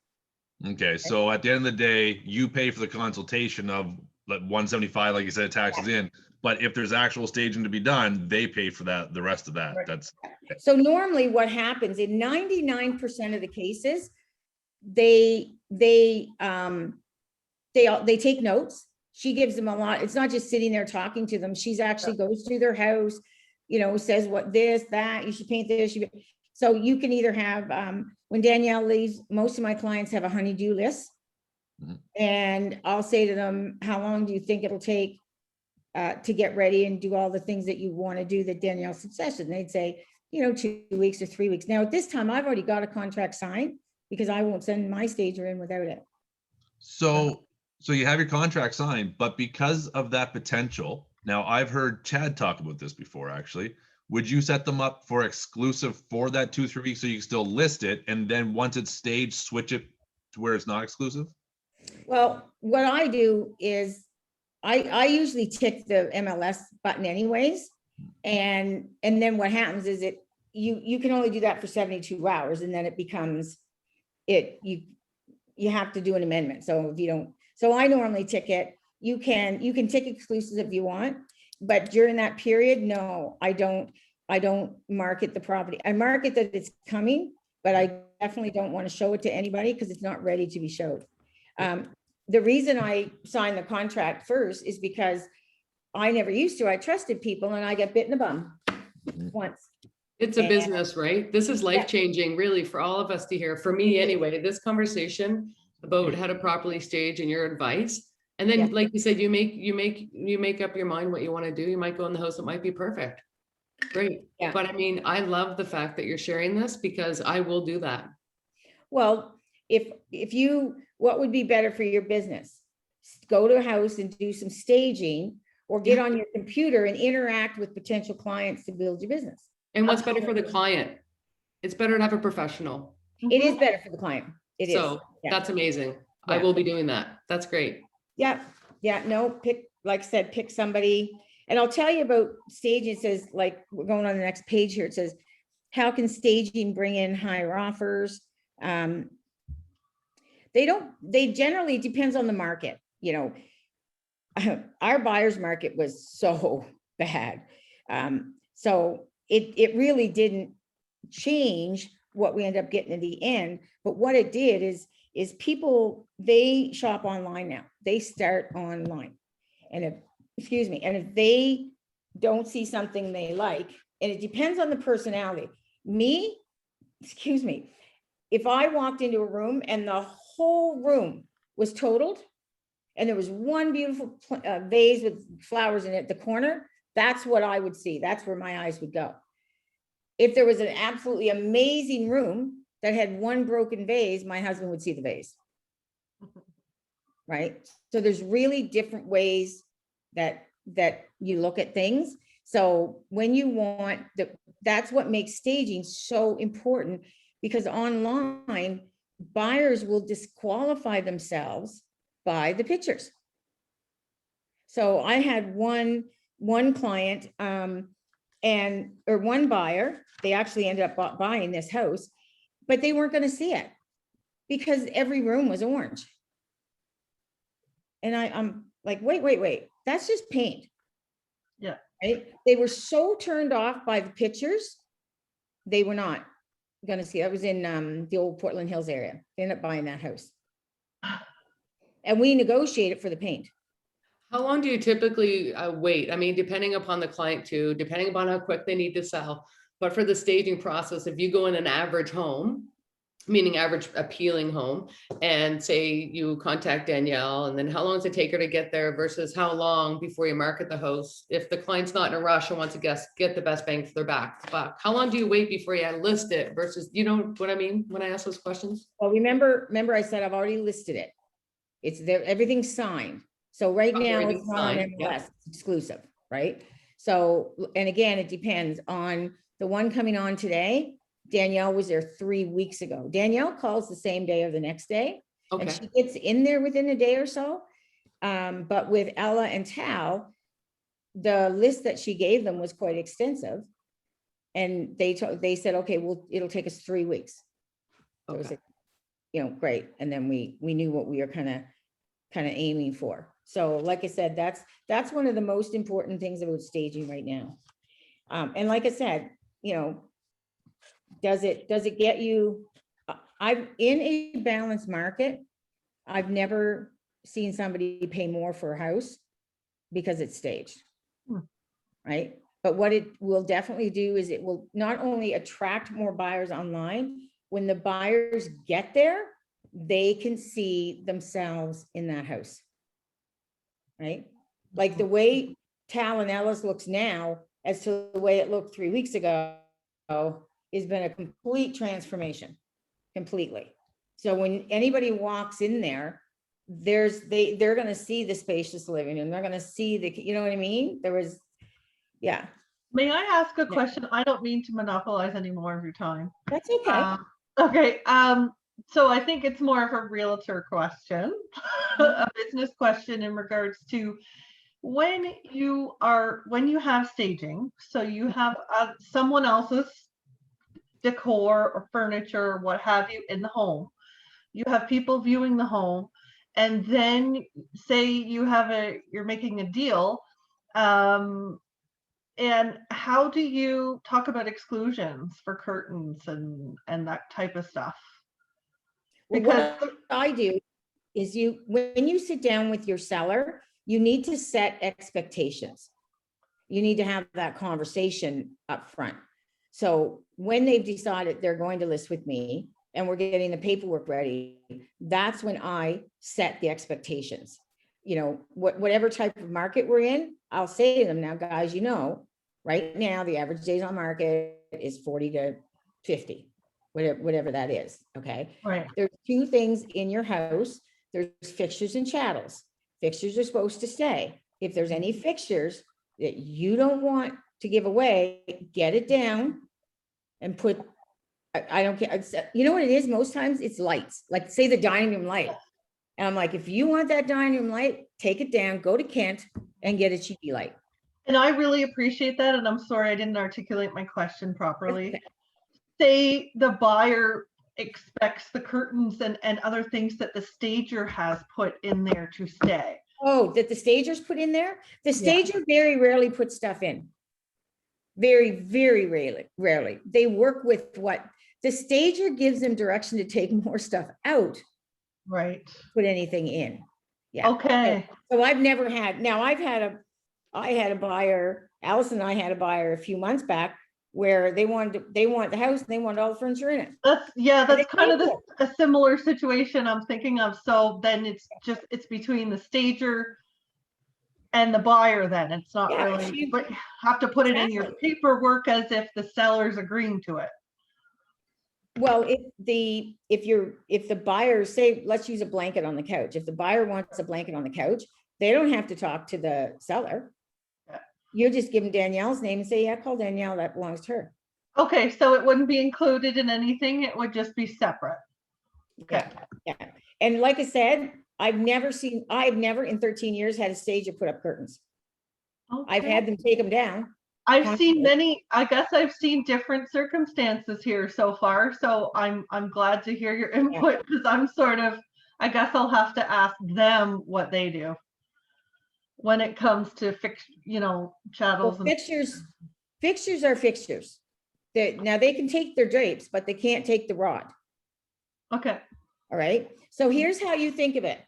Okay, so at the end of the day, you pay for the consultation of like 175, like you said, taxes in. But if there's actual staging to be done, they pay for that, the rest of that. Right. That's So normally what happens in 99% of the cases, they take notes. She gives them a lot. It's not just sitting there talking to them. She's actually goes through their house, says what this, that, you should paint this. So you can either have, when Danielle leaves, most of my clients have a honey-do list. Mhm. And I'll say to them, how long do you think it'll take to get ready and do all the things that you want to do that Danielle suggested? And they'd say, 2 weeks or 3 weeks. Now, at this time, I've already got a contract signed because I won't send my stager in without it. so you have your contract signed, but because of that potential, now I've heard Chad talk about this before, actually. Would you set them up for exclusive for that 2-3 weeks so you can still list it, and then once it's staged, switch it to where it's not exclusive? Well, what I do is I usually tick the MLS button anyways. And then what happens is you can only do that for 72 hours and then it becomes you have to do an amendment. So if you don't, so I normally tick it. You can tick exclusive if you want, but during that period, no, I don't market the property. I market that it's coming, but I definitely don't want to show it to anybody because it's not ready to be showed. The reason I signed the contract first is because I never used to. I trusted people and I got bit in the bum once. It's a And- business, right? This is life-changing really for all of us to hear. For me anyway, this conversation about how to properly stage and your advice. And then, Yeah. like you said, you make up your mind what you want to do. You might go in the house that might be perfect. Great. Yeah. But I mean, I love the fact that you're sharing this because I will do that. Well, what would be better for your business? Go to a house and do some staging or get on your computer and interact with potential clients to build your business. And what's better for the client? It's better to have a professional. It is better for the client. It is. So Yeah. that's amazing. I Yeah. will be doing that. That's great. Yeah, no, like I said, pick somebody. And I'll tell you about staging. It says, like, we're going on the next page here. It says, how can staging bring in higher offers? They generally depends on the market, our buyer's market was so bad. So it really didn't change what we ended up getting in the end. But what it did is people, they shop online now. They start online. And if they don't see something they like, and it depends on the personality. If I walked into a room and the whole room was totaled and there was one beautiful vase with flowers in it at the corner, that's what I would see. That's where my eyes would go. If there was an absolutely amazing room that had one broken vase, my husband would see the vase. Right? So there's really different ways that you look at things. So when you want that's what makes staging so important, because online buyers will disqualify themselves by the pictures. So I had one client or one buyer, they actually ended up buying this house, but they weren't going to see it because every room was orange. And I'm like, wait, that's just paint. Yeah. Right? They were so turned off by the pictures, they were not going to see. I was in the old Portland Hills area. They ended up buying that house. And we negotiated for the paint. How long do you typically wait? I mean, depending upon the client too, depending upon how quick they need to sell. But for the staging process, if you go in an average home, meaning average appealing home, and say you contact Danielle, and then how long does it take her to get there versus how long before you market the house? If the client's not in a rush and wants to get the best bang for their buck, how long do you wait before you list it versus, you know what I mean when I ask those questions? Well, remember I said I've already listed it. It's there, everything's signed. So right now Everything's it's not on signed, yeah. MLS, it's exclusive, right? So, and again, it depends on the one coming on today. Danielle was there 3 weeks ago. Danielle calls the same day or the next day. And Okay, she gets in there within a day or so. But with Ella and Tal, the list that she gave them was quite extensive. And they said, okay, well, it'll take us 3 weeks. So it was okay. like, you know, great. And then we knew what we were kind of aiming for. So like I said, that's one of the most important things about staging right now. And like I said, you know, does it get you, I've, in a balanced market, I've never seen somebody pay more for a house because it's staged. Right? But what it will definitely do is it will not only attract more buyers online, when the buyers get there, they can see themselves in that house. Right? Like the way Tal and Ellis looks now as to the way it looked 3 weeks ago has been a complete transformation, completely. So when anybody walks in there, they're going to see the spacious living room. They're going to see the, you know what I mean? Yeah. May I ask a Yeah. question? I don't mean to monopolize any more of your time. That's okay. Okay, so I think it's more of a realtor question, a business question in regards to when you have staging, so you have someone else's decor or furniture or what have you in the home. You have people viewing the home, and then say you're making a deal, and how do you talk about exclusions for curtains and that type of stuff? Well, Because what I do is when you sit down with your seller, you need to set expectations. You need to have that conversation up front. So when they've decided they're going to list with me and we're getting the paperwork ready, that's when I set the expectations. You know, whatever type of market we're in, I'll say to them, now, guys, you know, right now, the average days on market is 40 to 50, whatever that is, okay? right. There's two things in your house. There's fixtures and chattels. Fixtures are supposed to stay. If there's any fixtures that you don't want to give away, get it down and put, I don't care. You know what it is? Most times it's lights, like say the dining room light. And I'm like, if you want that dining room light, take it down, go to Kent and get a cheapy light. And I really appreciate that. And I'm sorry I didn't articulate my question properly. Okay. Say the buyer expects the curtains and other things that the stager has put in there to stay. Oh, that the stagers put in there? The Yeah. stager very rarely puts stuff in. Very, very rarely. They work with what the stager gives them direction to take more stuff out, Right. put anything in. Yeah. Okay. So I've never had, now I had a buyer, Allison and I had a buyer a few months back where they want the house and they want all the furniture in it. That's kind of paid for a similar situation I'm thinking of. So then it's between the stager and the buyer then. It's not Yeah, really, but you have to put it in your paperwork as if the seller's agreeing to it. Well, if the buyer, say, let's use a blanket on the couch. If the buyer wants a blanket on the couch, they don't have to talk to the seller. Yeah. You just give them Danielle's name and say, yeah, call Danielle, that belongs to her. Okay, so it wouldn't be included in anything. It would just be separate. Okay. Yeah. And like I said, I've never in 13 years had a stager put up curtains. I've Okay. had them take them down. I've seen I've seen different circumstances here so far. So I'm glad to hear your input because I guess I'll have to ask them what they do when it comes to chattels. Well, fixtures are fixtures. Now they can take their drapes, but they can't take the rod. Okay. All right. So here's how you think of it.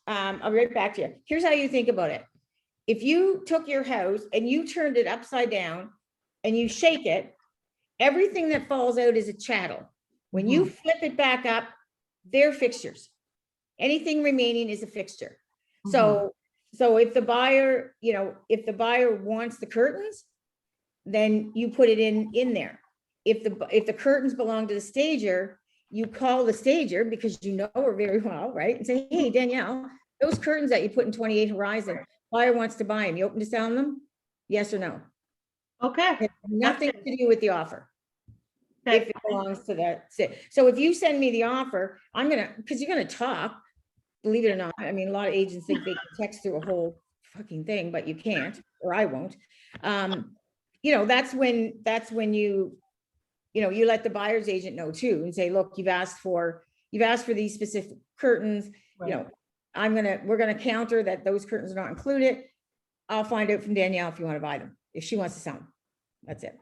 I'll be right back to you. Here's how you think about it. If you took your house and you turned it upside down and you shake it, everything that falls out is a chattel. When you flip it back up, they're fixtures. Anything remaining is a fixture. So if the buyer, if the buyer wants the curtains, then you put it in there. If the curtains belong to the stager, you call the stager because you know her very well, right? And say, hey, Danielle, those curtains that you put in 28 Horizon, buyer wants to buy them. You open to selling them? Yes or no? Okay. It has nothing to do with the offer. Okay. If it belongs to that. So if you send me the offer, I'm gonna, because you're gonna talk, believe it or not. I mean, a lot of agents think they can text through a whole fucking thing, but you can't, or I won't. You know, that's when you you let the buyer's agent know too and say, look, you've asked for these specific curtains, you know, we're gonna counter that those curtains are not included. I'll find out from Danielle if you want to buy them, if she wants to sell them. That's it.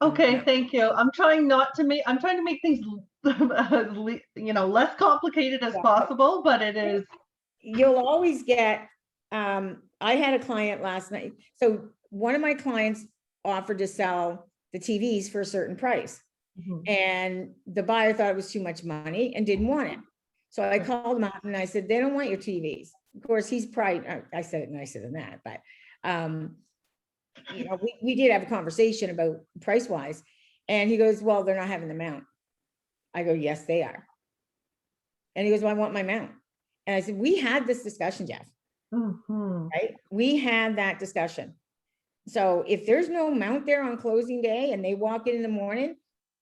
Okay, thank you. I'm trying to make things, less complicated as possible, but it is. You'll always get, I had a client last night. So one of my clients offered to sell the TVs for a certain price. And the buyer thought it was too much money and didn't want it. So I called him out and I said, they don't want your TVs. Of course, he's probably, I said it nicer than that, but we did have a conversation about price wise. And he goes, well, they're not having the mount. I go, yes, they are. And he goes, well, I want my mount. And I said, we had this discussion, Jeff. Right? We had that discussion. So if there's no mount there on closing day and they walk in the morning,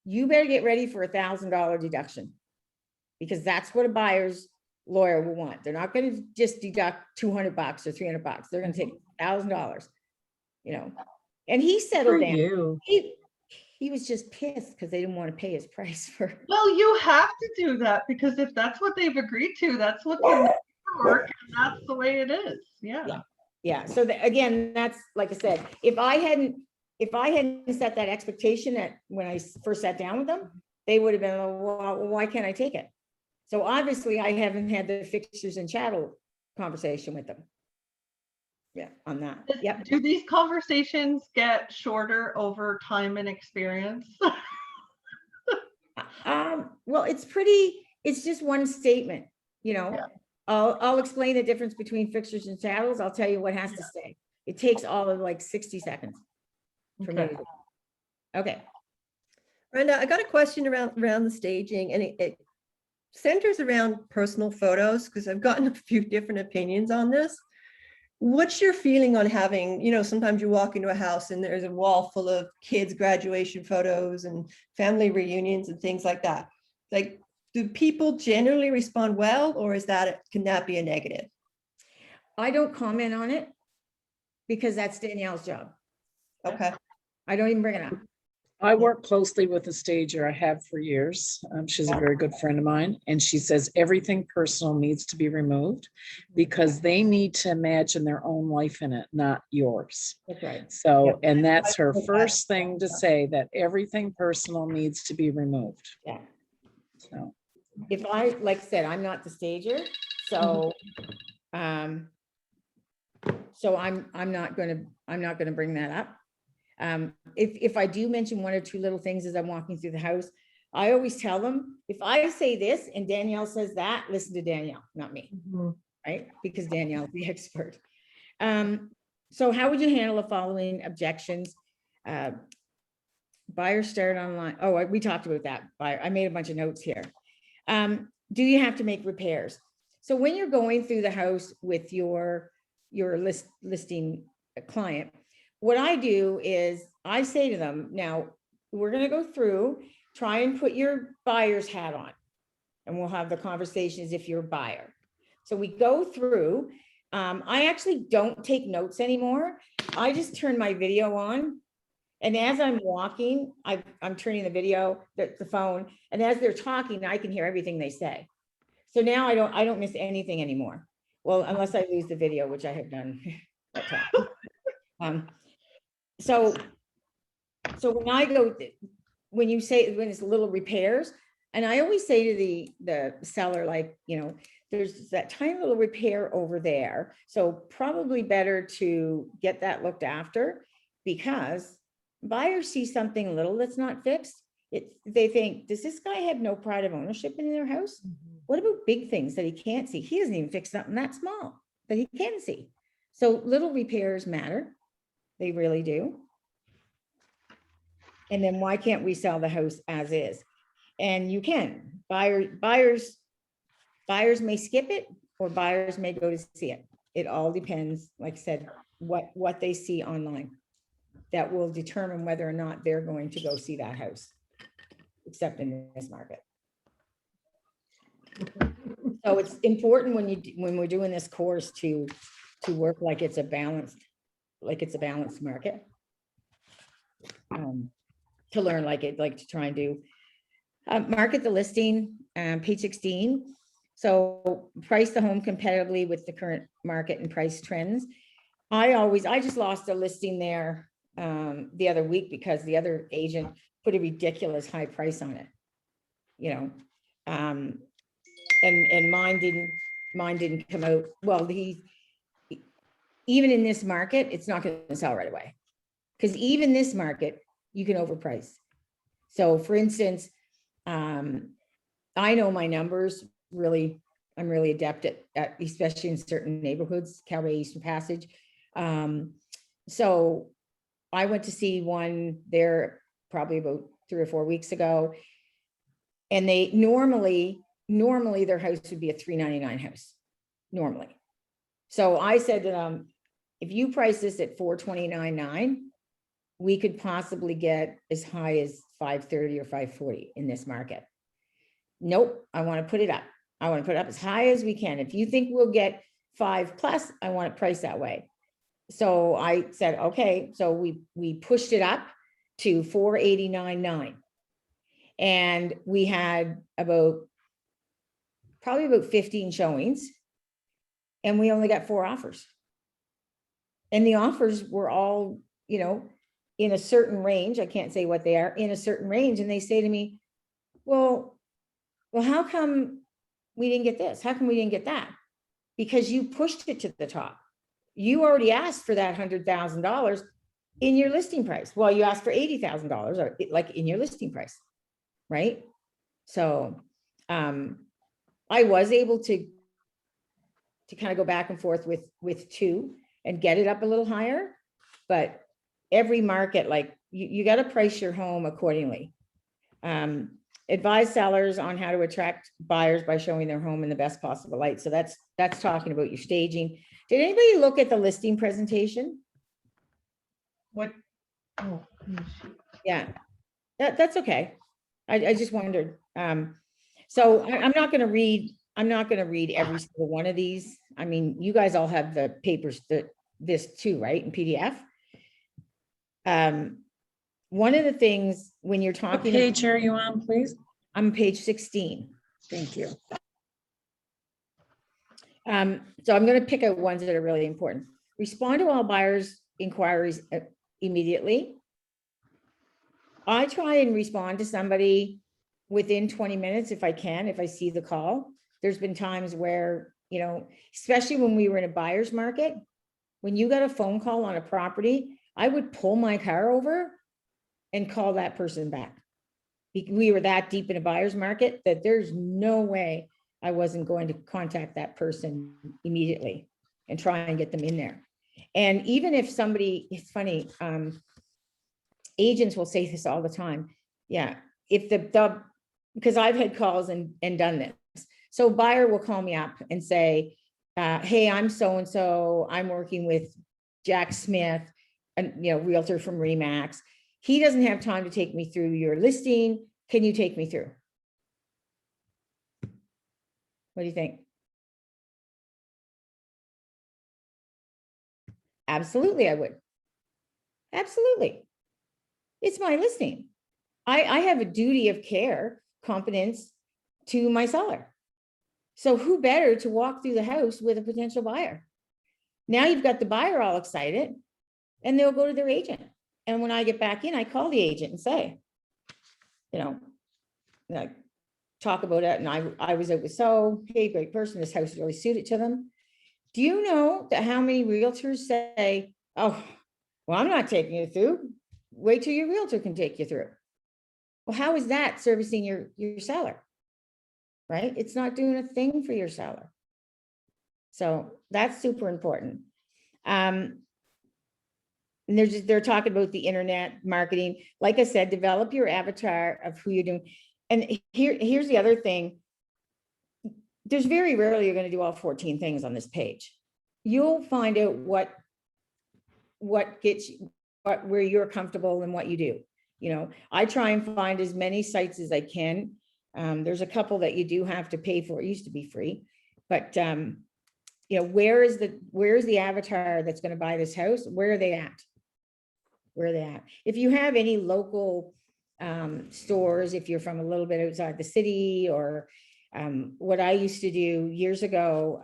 you better get ready for $1,000 deduction, because that's what a buyer's lawyer will want. They're not going to just deduct $200 or $300. They're going to take $1,000, and he settled down. He was just pissed because they didn't want to pay his price for. Well, you have to do that because if that's what they've agreed to, that's what they work, and that's the way it is. Yeah. So again, that's like I said, if I hadn't set that expectation that when I first sat down with them, they would have been, well, why can't I take it? So obviously I haven't had the fixtures and chattel conversation with them. Yeah, on that. Yep. Do these conversations get shorter over time and experience? Well, it's just one statement, I'll explain the difference between fixtures and chattels. I'll tell you what has to stay. It takes all of like 60 seconds for me to do. Okay. Brenda, I got a question around the staging, and it centers around personal photos, because I've gotten a few different opinions on this. What's your feeling on having, sometimes you walk into a house and there's a wall full of kids' graduation photos and family reunions and things like that. Like, do people generally respond well, or can that be a negative? I don't comment on it because that's Danielle's job. Okay. I don't even bring it up. I work closely with a stager. I have for years. She's a very good friend of mine. And she says everything personal needs to be removed because they need to imagine their own life in it, not yours. That's right. So, and that's her first thing to say, that everything personal needs to be removed. Yeah. So If like I said, I'm not the stager. So, so I'm not gonna bring that up. If I do mention one or two little things as I'm walking through the house, I always tell them, if I say this and Danielle says that, listen to Danielle, not me, right? Because Danielle's the expert. So how would you handle the following objections? Buyer start online. Oh, we talked about that. I made a bunch of notes here. Do you have to make repairs? So when you're going through the house with your listing client, what I do is I say to them, now we're going to go through, try and put your buyer's hat on, and we'll have the conversation as if you're a buyer. So we go through, I actually don't take notes anymore. I just turn my video on. And as I'm walking, I'm turning the video, the phone, and as they're talking, I can hear everything they say. So now I don't miss anything anymore. Well, unless I lose the video, which I have done. So when I go, when it's little repairs, and I always say to the seller, like, there's that tiny little repair over there. So probably better to get that looked after, because buyers see something little that's not fixed. They think, does this guy have no pride of ownership in their house? What about big things that he can't see? He doesn't even fix something that small that he can see. So little repairs matter. They really do. And then why can't we sell the house as is? And you can. buyers may skip it or buyers may go to see it. It all depends, like I said, what they see online. That will determine whether or not they're going to go see that house, except in this market. So it's important when we're doing this course to work like it's a balanced market. To learn like to try and do market the listing, page 16. So price the home competitively with the current market and price trends. I just lost a listing there the other week because the other agent put a ridiculous high price on it, you know, and mine didn't come out. Well, even in this market, it's not going to sell right away, because even this market, you can overprice. So for instance, I know my numbers really, I'm really adept at especially in certain neighborhoods, Calway, Eastern Passage. So I went to see one there probably about 3 or 4 weeks ago. And they normally their house would be a $399 house, normally. So I said to them, if you price this at $429.9, we could possibly get as high as $530 or $540 in this market. Nope, I want to put it up. I want to put it up as high as we can. If you think we'll get 5+, I want it priced that way. So I said, okay, so we pushed it up to $489.9. And we had probably about 15 showings, and we only got 4 offers. And the offers were all, you know, in a certain range. I can't say what they are, in a certain range. And they say to me, well, how come we didn't get this? How come we didn't get that? Because you pushed it to the top. You already asked for that $100,000 in your listing price. Well, you asked for $80,000 or like in your listing price, right? So I was able to kind of go back and forth with 2 and get it up a little higher, but every market, like you got to price your home accordingly. Advise sellers on how to attract buyers by showing their home in the best possible light. So that's talking about your staging. Did anybody look at the listing presentation? What? Oh, Yeah, that's okay. I just wondered. So I'm not going to read every single one of these. I mean, you guys all have the papers this too, right? In PDF. One of the things when you're What talking. page are you on, please? I'm page 16. Thank you. So I'm going to pick out ones that are really important. Respond to all buyers' inquiries immediately. I try and respond to somebody within 20 minutes if I can, if I see the call. There's been times where, you know, especially when we were in a buyer's market, when you got a phone call on a property, I would pull my car over and call that person back. We were that deep in a buyer's market that there's no way I wasn't going to contact that person immediately and try and get them in there. And even if somebody, it's funny, agents will say this all the time. Yeah, if because I've had calls and done this. So buyer will call me up and say, hey, I'm so-and-so, I'm working with Jack Smith, and realtor from Remax. He doesn't have time to take me through your listing. Can you take me through? What do you think? Absolutely, I would. Absolutely. It's my listing. I have a duty of care, confidence to my seller. So who better to walk through the house with a potential buyer? Now you've got the buyer all excited and they'll go to their agent. And when I get back in, I call the agent and say, talk about it. And I was out with hey, great person, this house is really suited to them. Do you know that how many realtors say, oh, well, I'm not taking you through. Wait till your realtor can take you through. Well, how is that servicing your seller? Right? It's not doing a thing for your seller. So that's super important. And they're talking about the internet marketing. Like I said, develop your avatar of who you're doing. And here's the other thing. There's very rarely you're gonna do all 14 things on this page. You'll find out what gets you, where you're comfortable and what you do. You know, I try and find as many sites as I can. There's a couple that you do have to pay for. It used to be free, but you know, where is the avatar that's going to buy this house? Where are they at? Where are they at? If you have any local stores, if you're from a little bit outside the city, or what I used to do years ago,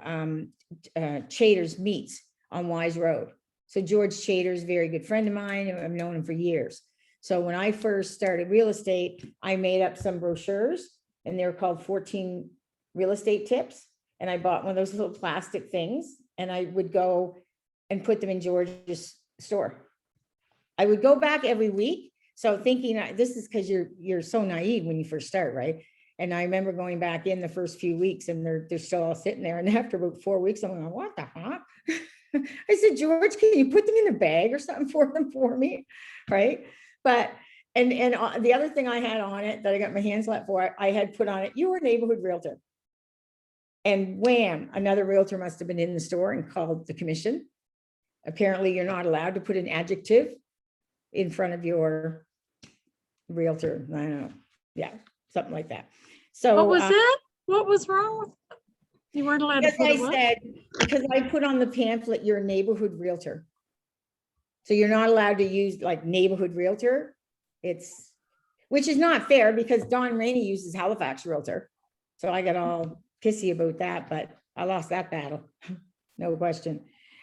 Chater's Meats on Wise Road. So George Chater's a very good friend of mine. I've known him for years. So when I first started real estate, I made up some brochures, and they're called 14 real estate tips. And I bought one of those little plastic things, and I would go and put them in George's store. I would go back every week. So thinking this is because you're so naive when you first start, right? And I remember going back in the first few weeks, and they're still all sitting there. And after about 4 weeks, I'm going, what the heck? I said, George, can you put them in a bag or something for me? Right. But, and the other thing I had on it that I got my hands slapped for, I had put on it, you were a neighborhood realtor. And wham, another realtor must have been in the store and called the commission. Apparently you're not allowed to put an adjective in front of your realtor. I don't know. Yeah, something like that. So What was it? What was wrong with? You weren't allowed to put what? Because I put on the pamphlet, you're a neighborhood realtor. So you're not allowed to use like neighborhood realtor. Which is not fair, because Don Rainey uses Halifax realtor. So I got all pissy about that, but I lost that battle. No question.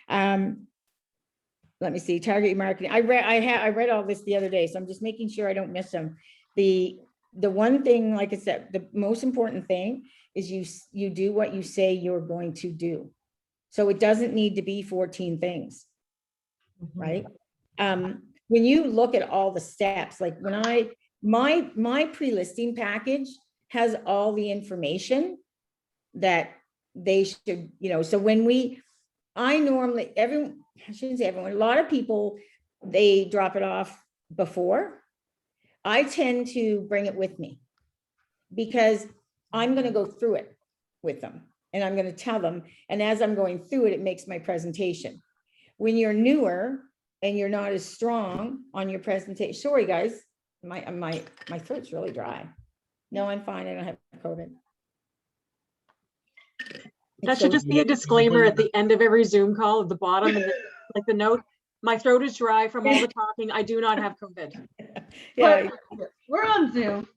Let me see, target marketing. I read all this the other day, so I'm just making sure I don't miss them. The one thing, like I said, the most important thing is you do what you say you're going to do. So it doesn't need to be 14 things, right? When you look at all the steps, like when my pre-listing package has all the information that they should, you know, so when I shouldn't say everyone, a lot of people, they drop it off before. I tend to bring it with me, because I'm going to go through it with them, and I'm going to tell them. And as I'm going through it, it makes my presentation. When you're newer and you're not as strong on your presentation, sorry guys, my throat's really dry. No, I'm fine. I don't have COVID. That should just be a disclaimer at the end of every Zoom call at the bottom, and like the note, my throat is dry from all the talking. I do not have COVID. Yeah, We're on Zoom.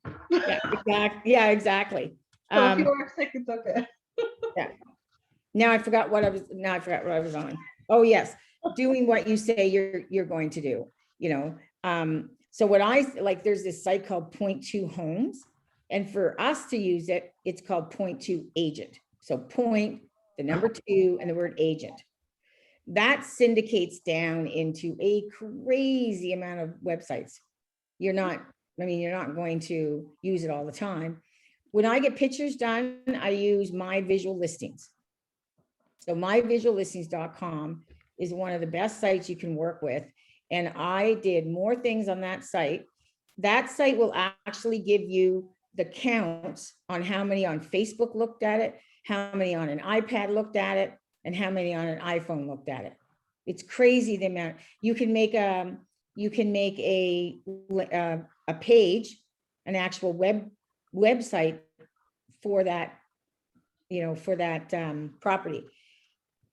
yeah, exactly. So if you are sick, it's okay. Yeah. Now I forgot what I was on. Oh, yes. Doing what you say you're going to do, you know. So what I like, there's this site called Point2 Homes, and for us to use it, it's called Point2 Agent. So point, the number 2, and the word agent. That syndicates down into a crazy amount of websites. You're not going to use it all the time. When I get pictures done, I use My Visual Listings. So myvisuallistings.com is one of the best sites you can work with. And I did more things on that site. That site will actually give you the counts on how many on Facebook looked at it, how many on an iPad looked at it, and how many on an iPhone looked at it. It's crazy the amount. You can make a page, an actual website for that, you know, for that property.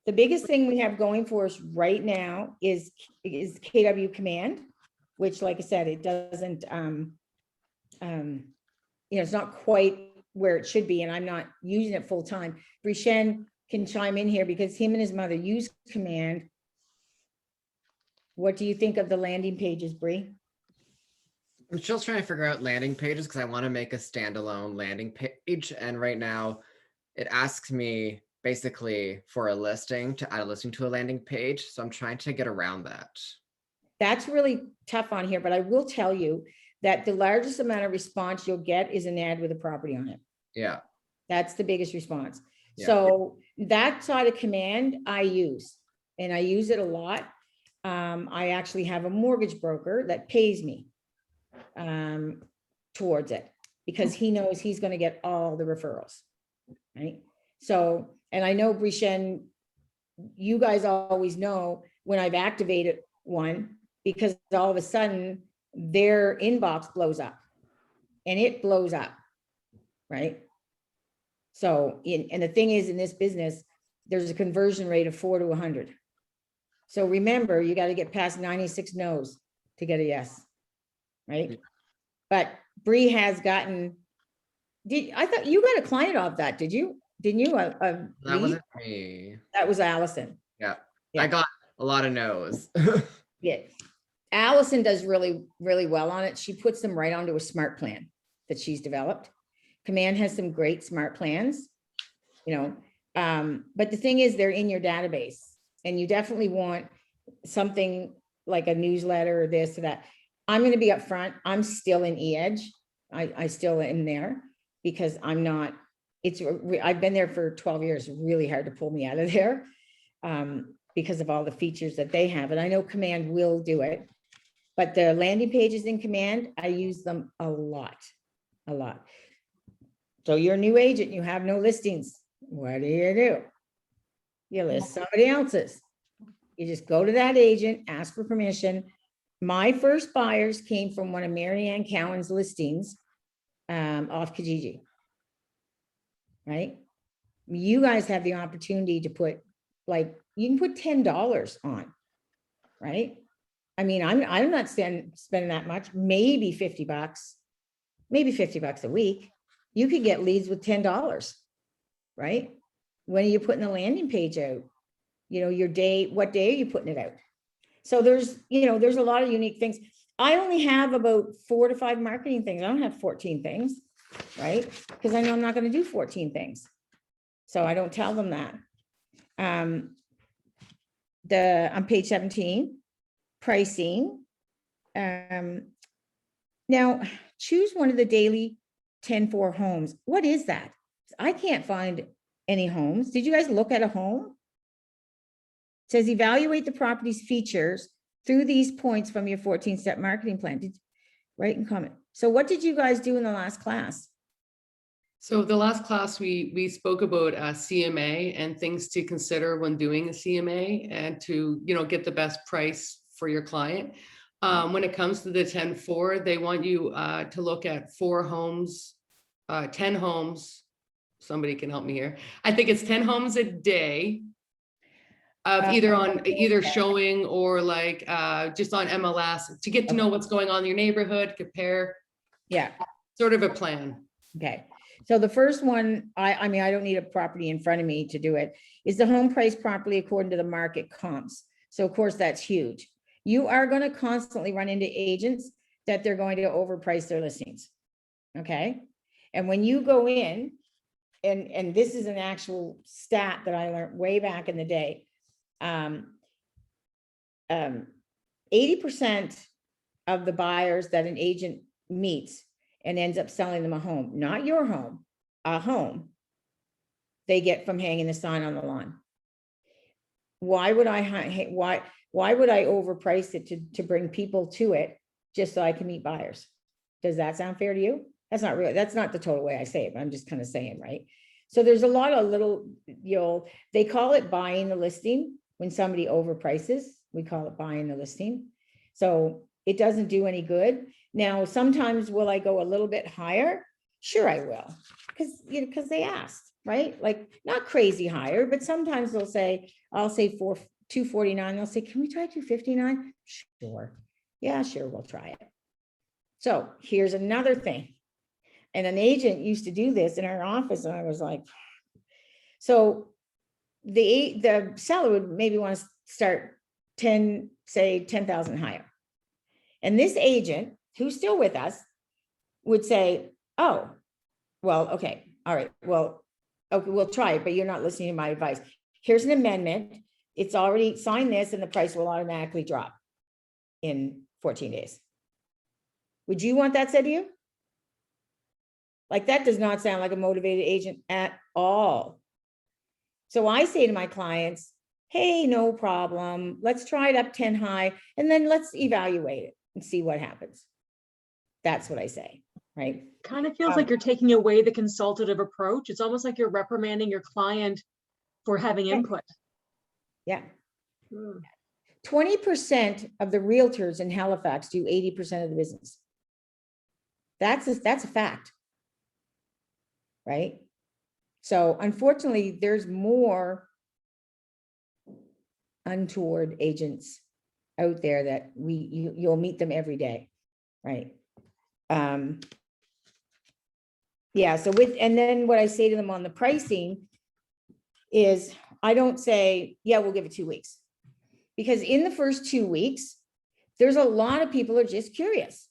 The biggest thing we have going for us right now is KW Command, which, like I said, it doesn't, you know, it's not quite where it should be, and I'm not using it full time. Brishen can chime in here because him and his mother use Command. What do you think of the landing pages, Bree? I'm still trying to figure out landing pages because I want to make a standalone landing page. And right now it asks me basically for a listing, to add a listing to a landing page. So I'm trying to get around that. That's really tough on here, but I will tell you that the largest amount of response you'll get is an ad with a property on it. Yeah. That's the biggest response. Yeah. So that side of Command I use, and I use it a lot. I actually have a mortgage broker that pays me towards it. because he knows he's gonna get all the referrals, right? So, and I know Brishen, you guys always know when I've activated one, because all of a sudden their inbox blows up, and it blows up, right? So, and the thing is, in this business, there's a conversion rate of 4 to 100. So remember, you got to get past 96 no's to get a yes, right? But Bree has gotten, I thought you got a client off that, did you? Didn't you? That lead? wasn't me. That was Allison. Yeah. Yeah. I got a lot of no's. Yeah. Allison does really, really well on it. She puts them right onto a smart plan that she's developed. Command has some great smart plans, you know, but the thing is, they're in your database, and you definitely want something like a newsletter or this or that. I'm going to be upfront. I'm still in eEdge. I still am there because I'm not, I've been there for 12 years, really hard to pull me out of there because of all the features that they have. And I know Command will do it, but the landing pages in Command, I use them a lot. So you're a new agent, you have no listings. What do? You list somebody else's. You just go to that agent, ask for permission. My first buyers came from one of Marianne Cowan's listings off Kijiji. Right? You guys have the opportunity to put, like, you can put $10 on, right? I mean, I'm not spending that much, maybe 50 bucks, maybe 50 bucks a week. You could get leads with $10, right? When are you putting the landing page out? You know, your day, what day are you putting it out? So there's, you know, there's a lot of unique things. I only have about 4 to 5 marketing things. I don't have 14 things, right? Because I know I'm not going to do 14 things. So I don't tell them that. On page 17, pricing. Now choose one of the daily 10-4 homes. What is that? I can't find any homes. Did you guys look at a home? It says evaluate the property's features through these points from your 14-step marketing plan. Write and comment. So what did you guys do in the last class? So the last class, we spoke about CMA and things to consider when doing a CMA and to, you know, get the best price for your client. When it comes to the 10-4, they want you to look at 4 homes, 10 homes. Somebody can help me here. I think it's 10 homes a day of either showing or like just on MLS to get to know what's going on in your neighborhood, compare. Yeah. Sort of a plan. Okay. So the first one, I mean, I don't need a property in front of me to do it, is the home price properly according to the market comps. So of course that's huge. You are going to constantly run into agents that they're going to overprice their listings. Okay. And when you go in, and this is an actual stat that I learned way back in the day, 80% of the buyers that an agent meets and ends up selling them a home, not your home, a home, they get from hanging the sign on the lawn. Why would I overprice it to bring people to it just so I can meet buyers? Does that sound fair to you? That's not really, that's not the total way I say it, but I'm just kind of saying, right? So there's a lot of little, they call it buying the listing. When somebody overprices, we call it buying the listing. So it doesn't do any good. Now, sometimes will I go a little bit higher? Sure, I will, because they asked, right? Like not crazy higher, but sometimes they'll say, I'll say 249. They'll say, can we try 259? Sure. Yeah, sure, we'll try it. So here's another thing. And an agent used to do this in our office, and I was like, so the seller would maybe want to start 10,000 higher. And this agent, who's still with us, would say, oh, well, okay, all right, well, okay, we'll try it, but you're not listening to my advice. Here's an amendment. It's already signed this, and the price will automatically drop in 14 days. Would you want that said to you? Like, that does not sound like a motivated agent at all. So I say to my clients, hey, no problem. Let's try it up 10 high, and then let's evaluate it and see what happens. That's what I say. right? Kind of feels like you're taking away the consultative approach. It's almost like you're reprimanding your client for having Right. input. Yeah. Hmm. 20% of the realtors in Halifax do 80% of the business. That's a fact. Right? So unfortunately, there's more untoward agents out there that you'll meet them every day, right? Yeah, so and then what I say to them on the pricing is, I don't say, yeah, we'll give it 2 weeks. Because in the first 2 weeks, there's a lot of people are just curious.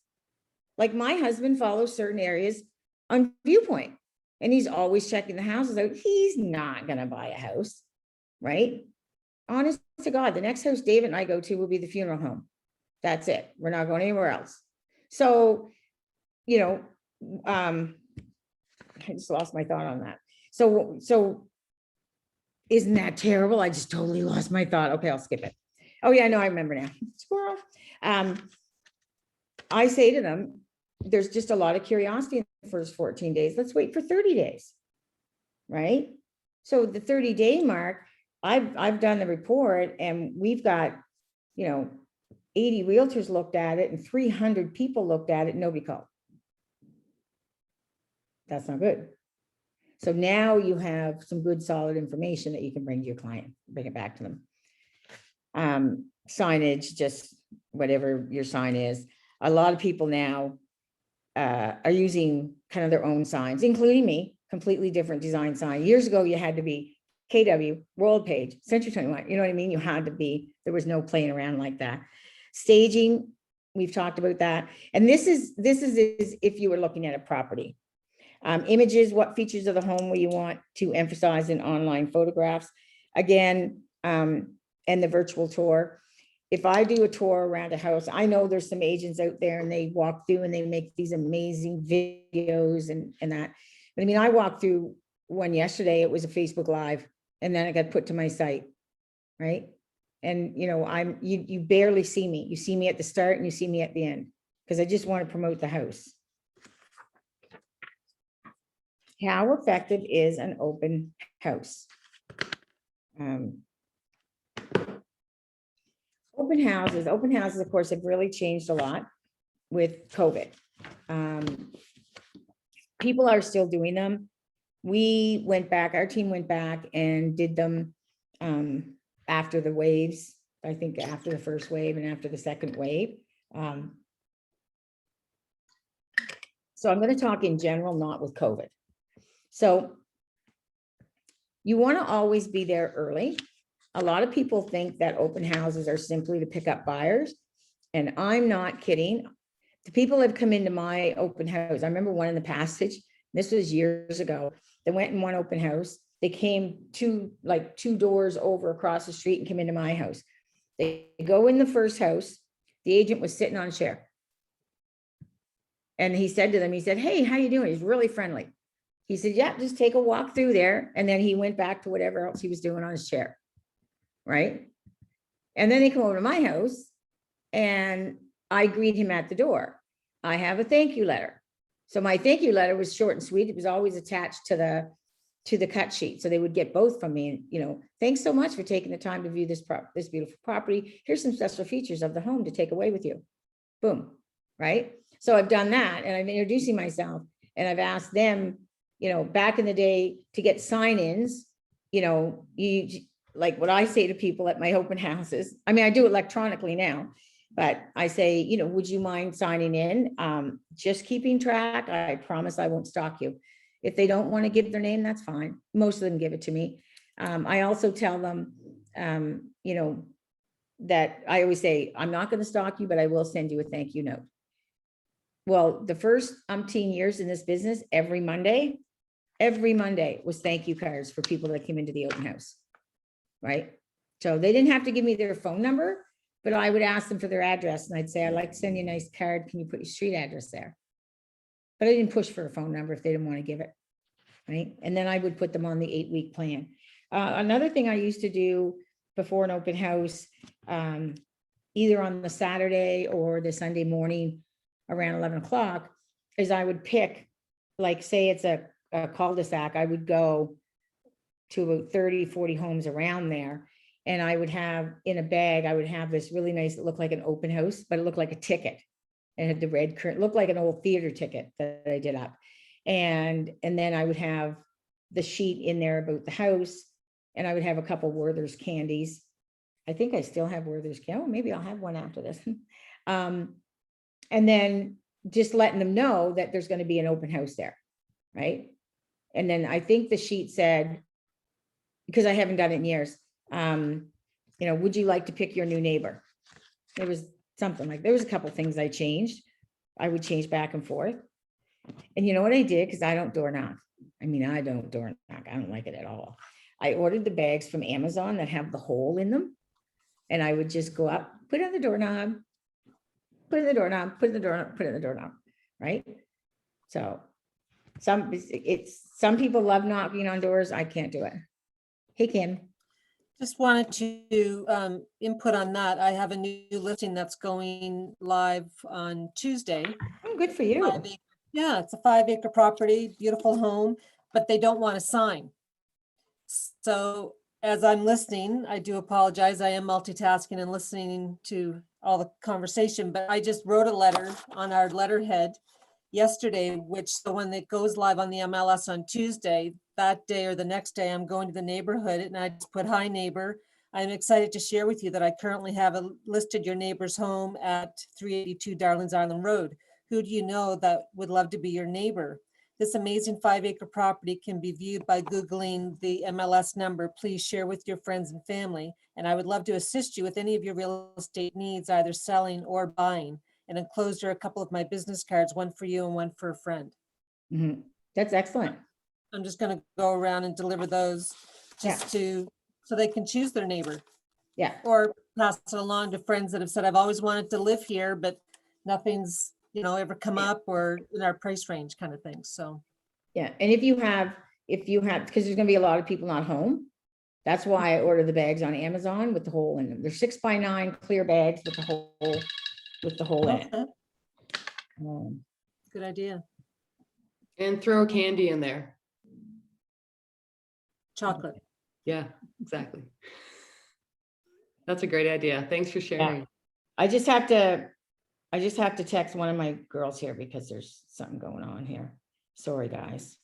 Like my husband follows certain areas on Viewpoint, and he's always checking the houses out. He's not gonna buy a house, right? Honest to God, the next house David and I go to will be the funeral home. That's it. We're not going anywhere else. So, you know, I just lost my thought on that. So isn't that terrible? I just totally lost my thought. Okay, I'll skip it. Oh yeah, no, I remember now. Squirrel. I say to them, there's just a lot of curiosity in the first 14 days. Let's wait for 30 days, right? So the 30-day mark, I've done the report, and we've got, you know, 80 realtors looked at it and 300 people looked at it. Nobody called. That's not good. So now you have some good solid information that you can bring to your client, bring it back to them. Signage, just whatever your sign is. A lot of people now are using kind of their own signs, including me, completely different design sign. Years ago, you had to be KW, World Page, Century 21, you know what I mean? You had to be, there was no playing around like that. Staging, we've talked about that. And this is if you were looking at a property. Images, what features of the home will you want to emphasize in online photographs? Again, and the virtual tour. If I do a tour around a house, I know there's some agents out there and they walk through and they make these amazing videos and that. But I mean, I walked through one yesterday, it was a Facebook Live, and then it got put to my site, right? And you know, you barely see me. You see me at the start and you see me at the end, because I just want to promote the house. How effective is an open house? Open houses, of course, have really changed a lot with COVID. People are still doing them. We went back, our team went back and did them after the waves, I think after the first wave and after the second wave. So I'm going to talk in general, not with COVID. So you want to always be there early. A lot of people think that open houses are simply to pick up buyers, and I'm not kidding. The people have come into my open house. I remember one in the Passage. This was years ago. They went in one open house. They came two doors over across the street and came into my house. They go in the first house. The agent was sitting on a chair. And he said to them, he said, "Hey, how you doing?" He's really friendly. He said, "Yeah, just take a walk through there." And then he went back to whatever else he was doing on his chair. Right? And then they come over to my house and I greet him at the door. I have a thank you letter. So my thank you letter was short and sweet. It was always attached to the cut sheet. So they would get both from me. And, you know, "Thanks so much for taking the time to view this beautiful property. Here's some special features of the home to take away with you." Boom. Right? So I've done that, and I'm introducing myself, and I've asked them, you know, back in the day to get sign-ins, you know, like what I say to people at my open houses. I mean, I do electronically now, but I say, you know, "Would you mind signing in? Just keeping track. I promise I won't stalk you." If they don't want to give their name, that's fine. Most of them give it to me. I also tell them, you know, that I always say, "I'm not going to stalk you, but I will send you a thank you note." Well, the first umpteen years in this business, every Monday was thank you cards for people that came into the open house. Right? So they didn't have to give me their phone number, but I would ask them for their address, and I'd say, "I'd like to send you a nice card. Can you put your street address there?" But I didn't push for a phone number if they didn't want to give it. Right? And then I would put them on the 8-week plan. Another thing I used to do before an open house, either on the Saturday or the Sunday morning around 11 o'clock, is I would pick, like, say it's a cul-de-sac, I would go to about 30, 40 homes around there. And I would have in a bag, I would have this really nice, it looked like an open house, but it looked like a ticket. It had the red curtain, looked like an old theater ticket that I did up. And then I would have the sheet in there about the house, and I would have a couple Werther's candies. I think I still have Werther's candy. Oh, maybe I'll have one after this. And then just letting them know that there's going to be an open house there, right? And then I think the sheet said, because I haven't done it in years, you know, would you like to pick your new neighbor? There was something like, there was a couple things I changed. I would change back and forth. And you know what I did? Because I don't door knock. I mean, I don't door knock. I don't like it at all. I ordered the bags from Amazon that have the hole in them. And I would just go up, put it on the doorknob, put it in the doorknob, put it in the doorknob, put it in the doorknob, right? So some people love knocking on doors. I can't do it. Hey, Kim. Just wanted to input on that. I have a new listing that's going live on Tuesday. Oh, good for you. Yeah, it's a 5-acre property, beautiful home, but they don't want a sign. So as I'm listening, I do apologize. I am multitasking and listening to all the conversation, but I just wrote a letter on our letterhead yesterday, which the one that goes live on the MLS on Tuesday, that day or the next day, I'm going to the neighborhood and I just put, hi neighbor. I'm excited to share with you that I currently have listed your neighbor's home at 382 Darlings Island Road. Who do you know that would love to be your neighbor? This amazing 5-acre property can be viewed by Googling the MLS number. Please share with your friends and family. And I would love to assist you with any of your real estate needs, either selling or buying. And enclosed are a couple of my business cards, one for you and one for a friend. Mm-hmm. That's excellent. I'm just going to go around and deliver those just so they can choose their neighbor. Yeah. Or pass it along to friends that have said, I've always wanted to live here, but nothing's, you know, ever come up or in our price range kind of thing. So. Yeah. And if you have, because there's going to be a lot of people not home. That's why I order the bags on Amazon with the hole in them. They're 6x9 clear bags with the hole in it. Good idea. And throw candy in there. Chocolate. Yeah, exactly. That's a great idea. Thanks for sharing. Yeah. I just have to text one of my girls here because there's something going on here. Sorry, guys.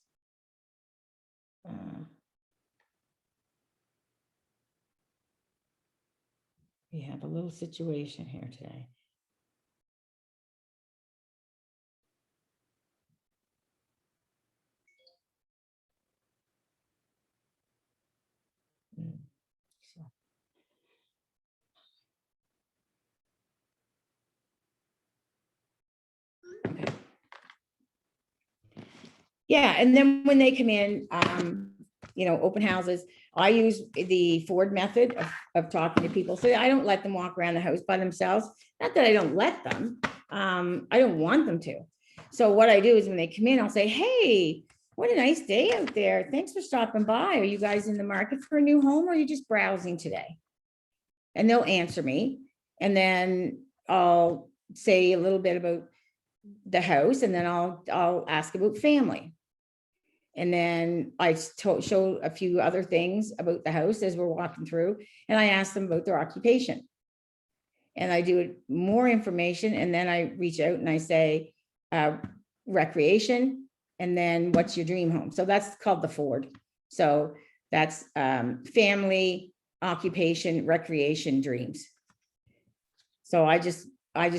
We have a little situation here today. Okay. Yeah, and then when they come in, you know, open houses, I use the Ford method of talking to people. So I don't let them walk around the house by themselves. Not that I don't let them. I don't want them to. So what I do is when they come in, I'll say, hey, what a nice day out there. Thanks for stopping by. Are you guys in the market for a new home or are you just browsing today? And they'll answer me. And then I'll say a little bit about the house, and then I'll ask about family. And then I show a few other things about the house as we're walking through, and I ask them about their occupation. And I do more information, and then I reach out and I say, recreation, and then what's your dream home? So that's called the Ford. So that's family, occupation, recreation, dreams. So I just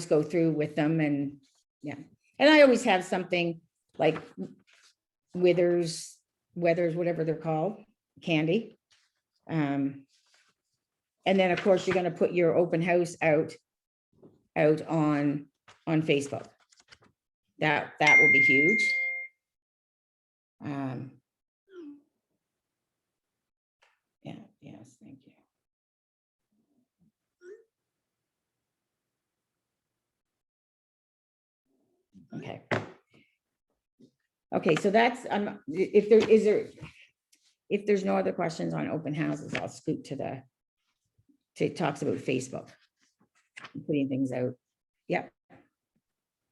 go through with them, and yeah. And I always have something like Withers, whatever they're called, candy. And then of course you're going to put your open house out on Facebook. That will be huge. Yeah, yes, thank you. Okay. Okay, so that's, if there's no other questions on open houses, I'll scoot to it talks about Facebook, putting things out. Yep.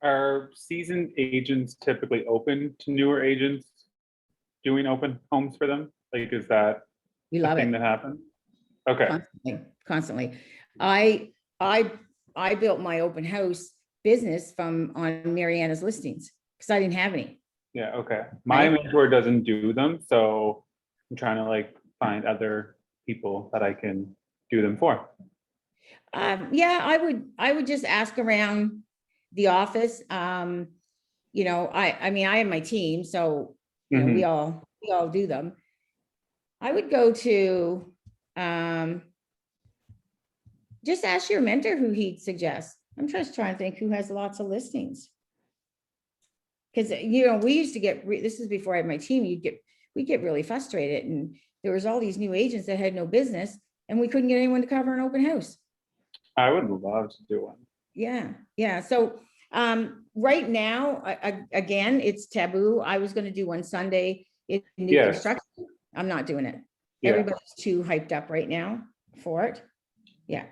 Are seasoned agents typically open to newer agents doing open homes for them? Like, is that We a love thing it that happens? Okay, constantly. I built my open house business on Mariana's listings because I didn't have any. yeah, okay. My Right. mentor doesn't do them, so I'm trying to like find other people that I can do them for. Yeah, I would just ask around the office. You know, I mean, I have my team, so, you know, we all do them. I would go to, just ask your mentor who he'd suggest. I'm just trying to think who has lots of listings. Because, you know, we used to get, this is before I had my team, we'd get really frustrated, and there was all these new agents that had no business, and we couldn't get anyone to cover an open house. I would love to do one. Yeah. So right now, again, it's taboo. I was gonna do one Sunday in new Yes. construction. I'm not doing it. Yeah. Everybody's too hyped up right now for it. Yeah.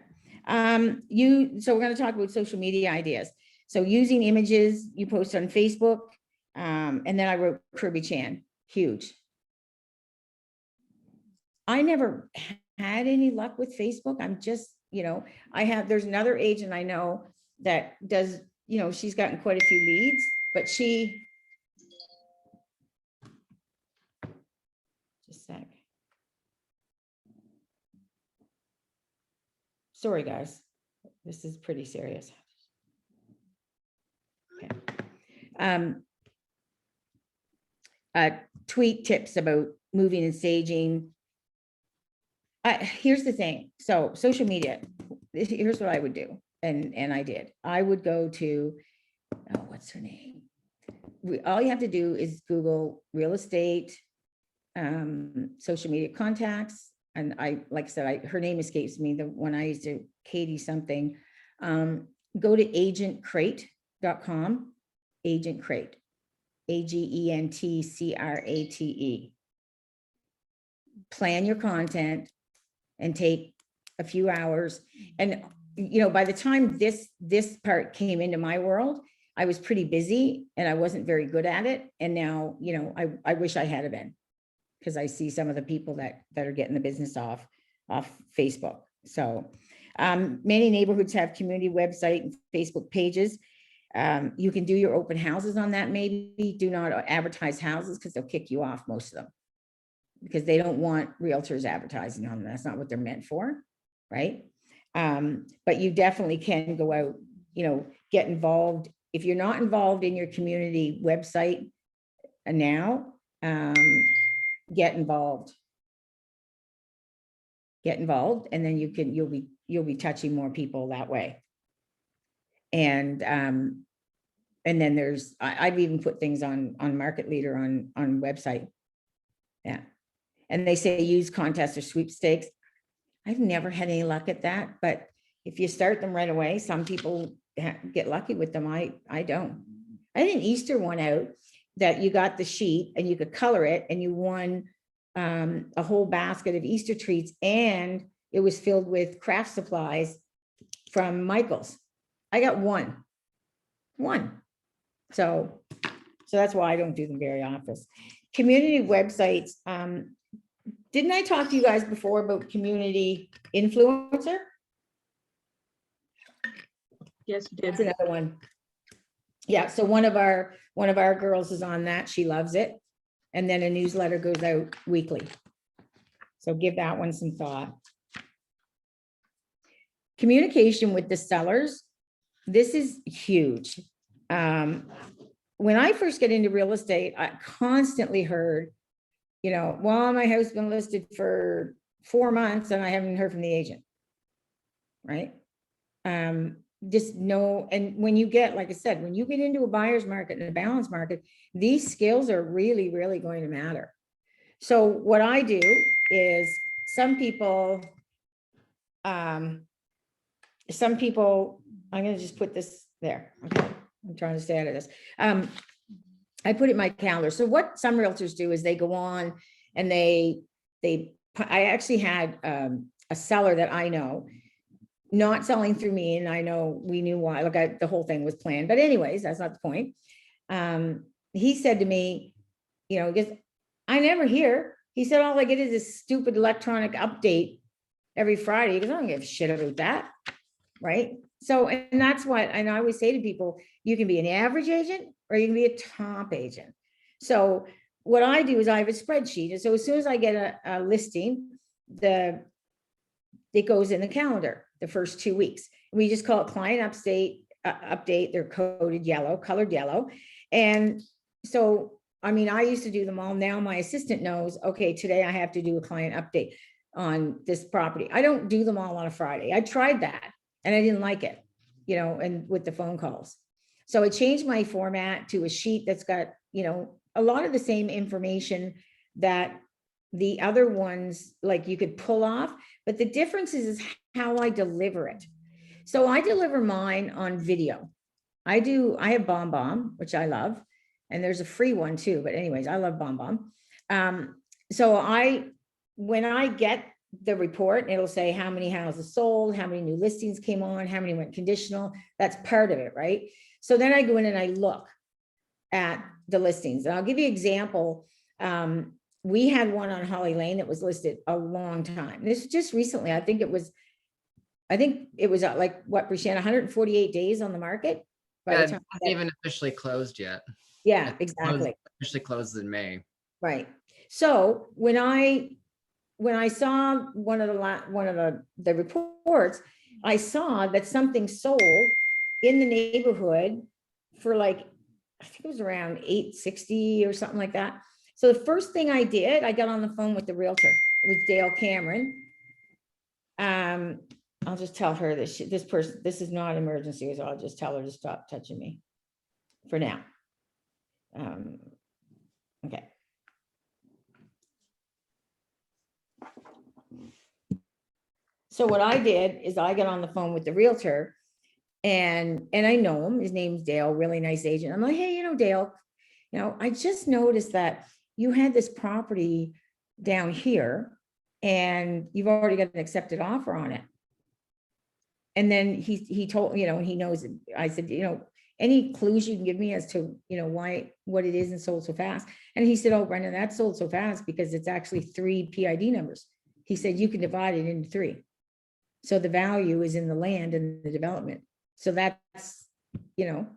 So we're gonna talk about social media ideas. So using images you post on Facebook, and then I wrote Kirby Chan, huge. I never had any luck with Facebook. I'm just, you know, there's another agent I know that does, you know, she's gotten quite a few leads, but just a sec. Sorry, guys, this is pretty serious. Okay. Tweet tips about moving and staging. Here's the thing. So social media, here's what I would do. And I did. I would go to, oh, what's her name? All you have to do is Google real estate, social media contacts. And like I said, her name escapes me, the one I used to, Katie something. Go to agentcrate.com, Agent Crate, AGENTCRATE. Plan your content and take a few hours. And, you know, by the time this part came into my world, I was pretty busy and I wasn't very good at it. And now, you know, I wish I had been, because I see some of the people that are getting the business off Facebook. So many neighborhoods have community website and Facebook pages. You can do your open houses on that. Maybe do not advertise houses because they'll kick you off, most of them, because they don't want realtors advertising on them. That's not what they're meant for, right? But you definitely can go out, you know, get involved. If you're not involved in your community website now, get involved. Get involved, and then you'll be touching more people that way. And then there's, I've even put things on Market Leader on website. Yeah. And they say use contests or sweepstakes. I've never had any luck at that, but if you start them right away, some people get lucky with them. I don't. I had an Easter one out that you got the sheet and you could color it, and you won a whole basket of Easter treats, and it was filled with craft supplies from Michael's. I got one. So that's why I don't do them very often. Community websites. Didn't I talk to you guys before about community influencer? Yes, you did. That's another one. Yeah, so one of our girls is on that. She loves it. And then a newsletter goes out weekly. So give that one some thought. Communication with the sellers. This is huge. When I first get into real estate, I constantly heard, you know, well, my house has been listed for 4 months and I haven't heard from the agent. Right? Just know, and when you get, like I said, when you get into a buyer's market and a balanced market, these skills are really, really going to matter. So what I do is some people, I'm going to just put this there. Okay. I'm trying to stay out of this. I put it in my calendar. So what some realtors do is they go on and I actually had a seller that I know. not selling through me, and I know we knew why, like the whole thing was planned, but anyways, that's not the point. He said to me, you know, because I never hear, he said, all I get is this stupid electronic update every Friday, because I don't give a shit about that, right? So, and that's what, and I always say to people, you can be an average agent or you can be a top agent. So what I do is I have a spreadsheet, and so as soon as I get a listing, it goes in the calendar, the first 2 weeks. We just call it client update, they're coded yellow, colored yellow. And so, I mean, I used to do them all. Now my assistant knows, okay, today I have to do a client update on this property. I don't do them all on a Friday. I tried that and I didn't like it, you know, and with the phone calls. So I changed my format to a sheet that's got, you know, a lot of the same information that the other ones, like you could pull off, but the difference is how I deliver it. So I deliver mine on video. I have BombBomb, which I love, and there's a free one too, but anyways, I love BombBomb. So when I get the report, it'll say how many houses sold, how many new listings came on, how many went conditional. That's part of it, right? So then I go in and I look at the listings, and I'll give you an example. We had one on Holly Lane that was listed a long time. This is just recently. I think it was like what, Brianna, 148 days on the market. Yeah, it hasn't even officially closed yet. Yeah, exactly. Officially closed in May. Right. So when I saw one of the reports, I saw that something sold in the neighborhood for like, I think it was around 860 or something like that. So the first thing I did, I got on the phone with the realtor. It was Dale Cameron. I'll just tell her this is not emergency, so I'll just tell her to stop touching me for now. Okay. So what I did is I got on the phone with the realtor, and I know him. His name's Dale, really nice agent. I'm like, hey, you know, Dale, you know, I just noticed that you had this property down here and you've already got an accepted offer on it. And then he told, you know, he knows, I said, you know, any clues you can give me as to, you know, what it is and sold so fast. And he said, oh, Brenda, that sold so fast because it's actually 3 PID numbers. He said, you can divide it into 3. So the value is in the land and the development. So that's, you know,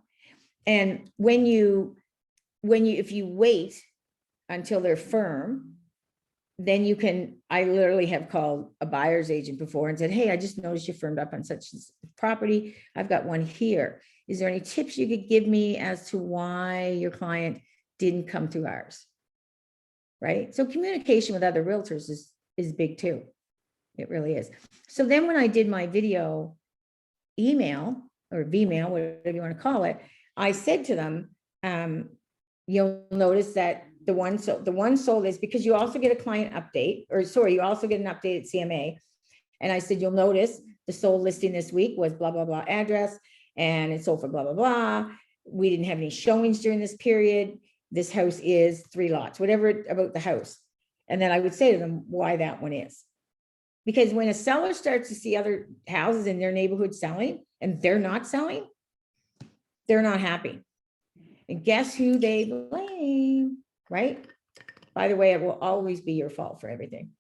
and if you wait until they're firm, then you can, I literally have called a buyer's agent before and said, hey, I just noticed you firmed up on such property. I've got one here. Is there any tips you could give me as to why your client didn't come through ours? Right? So communication with other realtors is big too. It really is. So then when I did my video email or VMail, whatever you want to call it, I said to them, you'll notice that the one sold is because you also get a client update, or sorry, you also get an update at CMA. And I said, you'll notice the sold listing this week was blah, blah, blah address, and it sold for blah, blah, blah. We didn't have any showings during this period. This house is 3 lots, whatever about the house. And then I would say to them why that one is. Because when a seller starts to see other houses in their neighborhood selling and they're not selling, they're not happy. And guess who they blame, right? By the way, it will always be your fault for everything.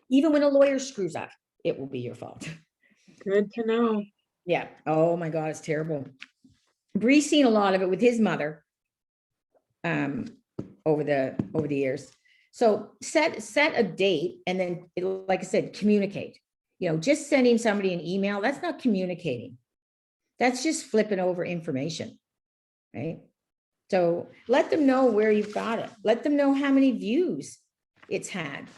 Even when a lawyer screws up, it will be your fault. Good to know. Yeah. Oh my God, it's terrible. Bree's seen a lot of it with his mother over the years. So set a date, and then, like I said, communicate. You know, just sending somebody an email, that's not communicating. That's just flipping over information, right? So let them know where you've got it. Let them know how many views it's had.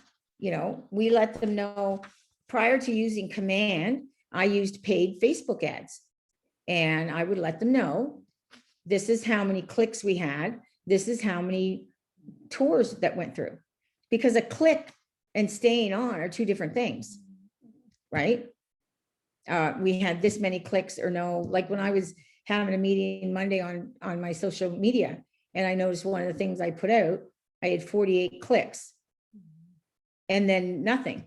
You know, we let them know prior to using Command, I used paid Facebook ads, and I would let them know, this is how many clicks we had. This is how many tours that went through, because a click and staying on are 2 different things, right? We had this many clicks or no, like when I was having a meeting Monday on my social media, and I noticed one of the things I put out, I had 48 clicks and then nothing.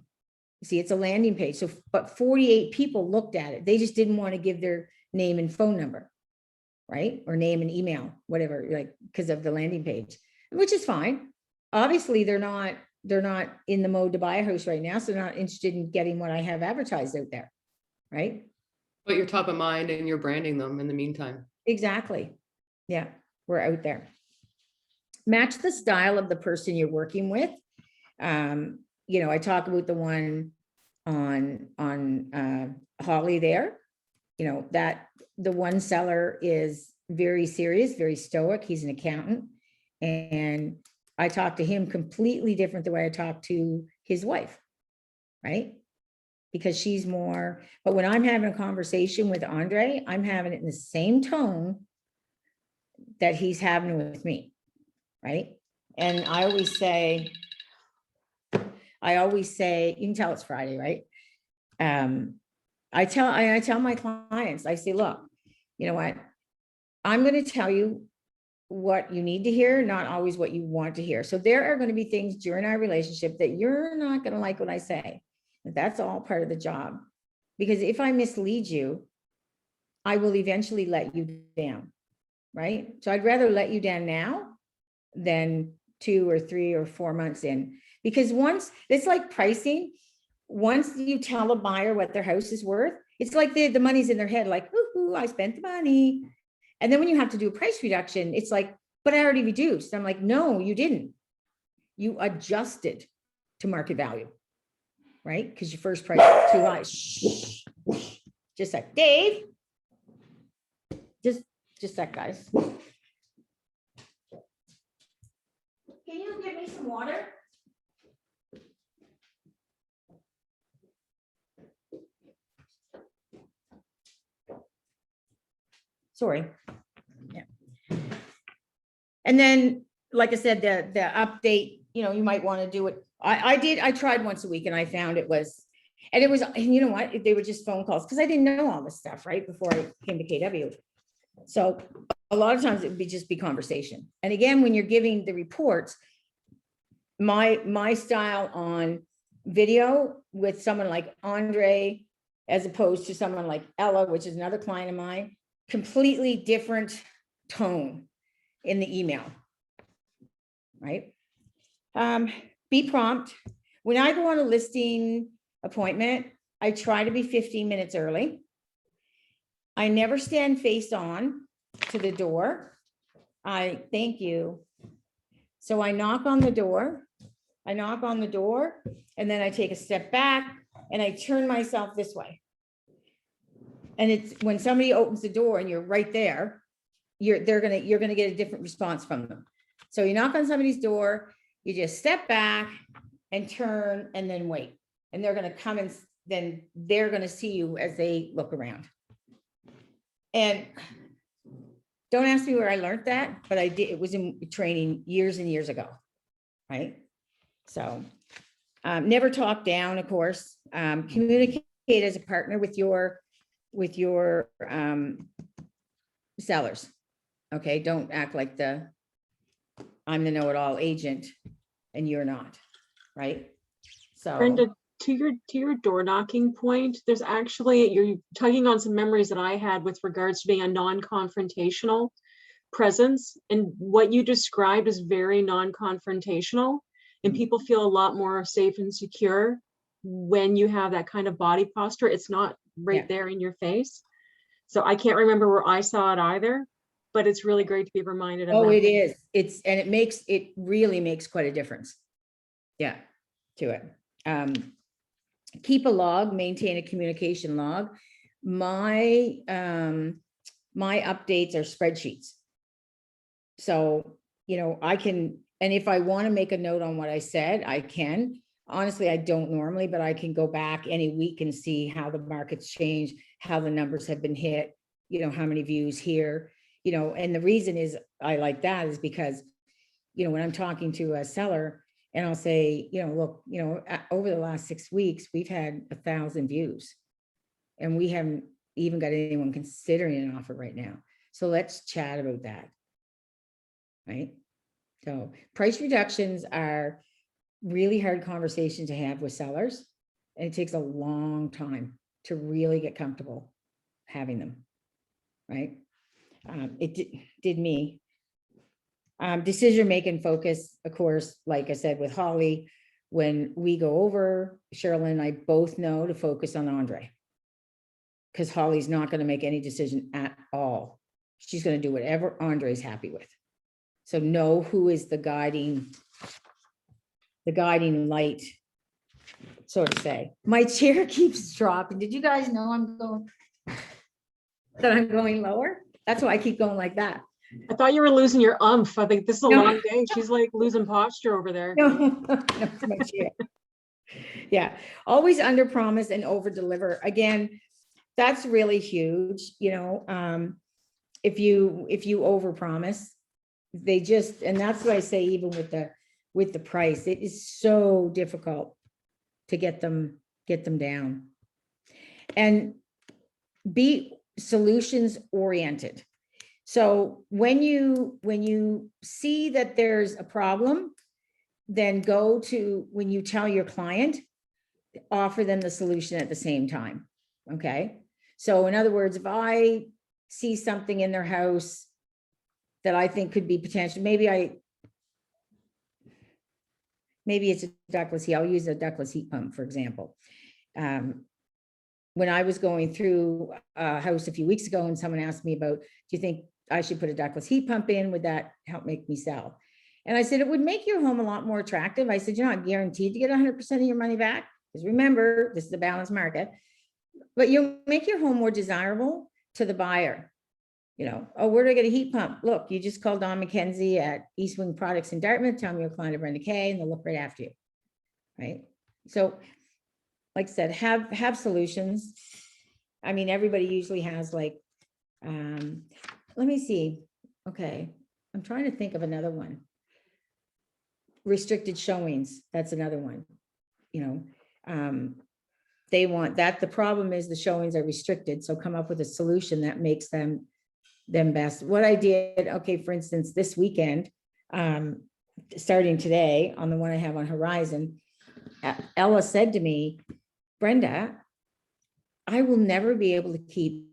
See, it's a landing page. So, but 48 people looked at it. They just didn't want to give their name and phone number, right? Or name and email, whatever, like, because of the landing page, which is fine. Obviously, they're not in the mode to buy a house right now, so they're not interested in getting what I have advertised out there, right? But you're top of mind and you're branding them in the meantime. Exactly. Yeah, we're out there. Match the style of the person you're working with. You know, I talk about the one on Holly there, you know, that the one seller is very serious, very stoic. He's an accountant. And I talk to him completely different the way I talk to his wife, right? Because she's more, but when I'm having a conversation with Andre, I'm having it in the same tone that he's having with me, right? And I always say, you can tell it's Friday, right? I tell my clients, I say, look, you know what? I'm going to tell you what you need to hear, not always what you want to hear. So there are going to be things during our relationship that you're not going to like what I say. That's all part of the job. Because if I mislead you, I will eventually let you down, right? So I'd rather let you down now than 2 or 3 or 4 months in. Because once, it's like pricing, once you tell a buyer what their house is worth, it's like the money's in their head, like, ooh, I spent the money. And then when you have to do a price reduction, it's like, but I already reduced. I'm like, no, you didn't. You adjusted to market value, right? Because your first price was too high. Shh. Just like, Dave, just that, guys. Can you give me some water? Sorry. Yeah. And then, like I said, the update, you know, you might want to do it. I tried once a week and I found it was, and you know what, they were just phone calls because I didn't know all this stuff, right? Before I came to KW. So a lot of times it would just be conversation. And again, when you're giving the reports, my style on video with someone like Andre, as opposed to someone like Ella, which is another client of mine, completely different tone in the email, right? Be prompt. When I go on a listing appointment, I try to be 15 minutes early. I never stand face on to the door. Thank you. So I knock on the door. And then I take a step back and I turn myself this way. And it's when somebody opens the door and you're right there, you're gonna get a different response from them. So you knock on somebody's door, you just step back and turn and then wait. And they're gonna come and then they're gonna see you as they look around. And don't ask me where I learned that, but I did. It was in training years and years ago, right? So never talk down, of course. Communicate as a partner with your sellers. Okay, don't act like I'm the know-it-all agent and you're not, right? So Brenda, to your door knocking point, there's actually, you're tugging on some memories that I had with regards to being a non-confrontational presence. And what you described is very non-confrontational, and people feel a lot more safe and secure when you have that kind of body posture. It's not right there in your face. So I can't remember where I saw it either, but it's really great to be reminded of that. it is. It really makes quite a difference. Yeah, to it. Keep a log, maintain a communication log. My updates are spreadsheets. So, you know, I can, and if I want to make a note on what I said, I can. Honestly, I don't normally, but I can go back any week and see how the market's changed, how the numbers have been hit, you know, how many views here, you know, and the reason is I like that is because, you know, when I'm talking to a seller and I'll say, you know, look, you know, over the last 6 weeks, we've had 1,000 views and we haven't even got anyone considering an offer right now. So let's chat about that. Right. So price reductions are really hard conversation to have with sellers. And it takes a long time to really get comfortable having them, right? Did me. Decision-making focus, of course, like I said, with Holly, when we go over, Cheryl and I both know to focus on Andre. Because Holly's not gonna make any decision at all. She's gonna do whatever Andre's happy with. So know who is the guiding light, so to say. My chair keeps dropping. Did you guys know that I'm going lower? That's why I keep going like that. I thought you were losing your umph. I think this is a No. long day. She's like losing posture over there. No, no, it's my chair. Yeah, always under promise and over deliver. Again, that's really huge, you know, if you over promise, and that's what I say, even with the price, it is so difficult to get them down. And be solutions oriented. So when you see that there's a problem, then when you tell your client, offer them the solution at the same time. Okay. So in other words, if I see something in their house that I think could be potential, maybe it's a ductless heat. I'll use a ductless heat pump, for example. When I was going through a house a few weeks ago and someone asked me about, do you think I should put a ductless heat pump in? Would that help make me sell? And I said, it would make your home a lot more attractive. I said, you're not guaranteed to get 100% of your money back. Because remember, this is a balanced market, but you'll make your home more desirable to the buyer. You know, oh, where do I get a heat pump? Look, you just call Don McKenzie at East Wing Products in Dartmouth, tell me you're a client of Brenda Kay, and they'll look right after you, right? So, like I said, have solutions. I mean, everybody usually has like, let me see. Okay, I'm trying to think of another one. Restricted showings, that's another one, you know. They want that. The problem is the showings are restricted. So come up with a solution that makes them best. What I did, okay, for instance, this weekend, starting today on the one I have on Horizon, Ella said to me, Brenda, I will never be able to keep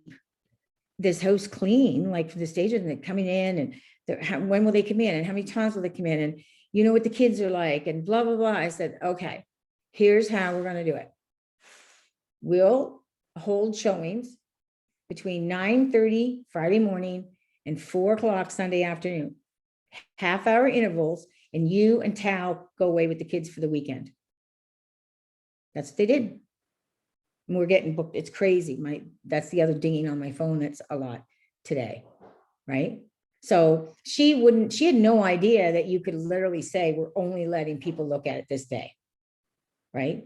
this house clean, like for the stage of them coming in and when will they come in and how many times will they come in and you know what the kids are like and blah, blah, blah. I said, okay, here's how we're going to do it. We'll hold showings between 9:30 Friday morning and 4 o'clock Sunday afternoon, half-hour intervals, and you and Tal go away with the kids for the weekend. That's what they did. And we're getting booked. It's crazy. That's the other dinging on my phone. That's a lot today, right? So she had no idea that you could literally say, we're only letting people look at it this day, right?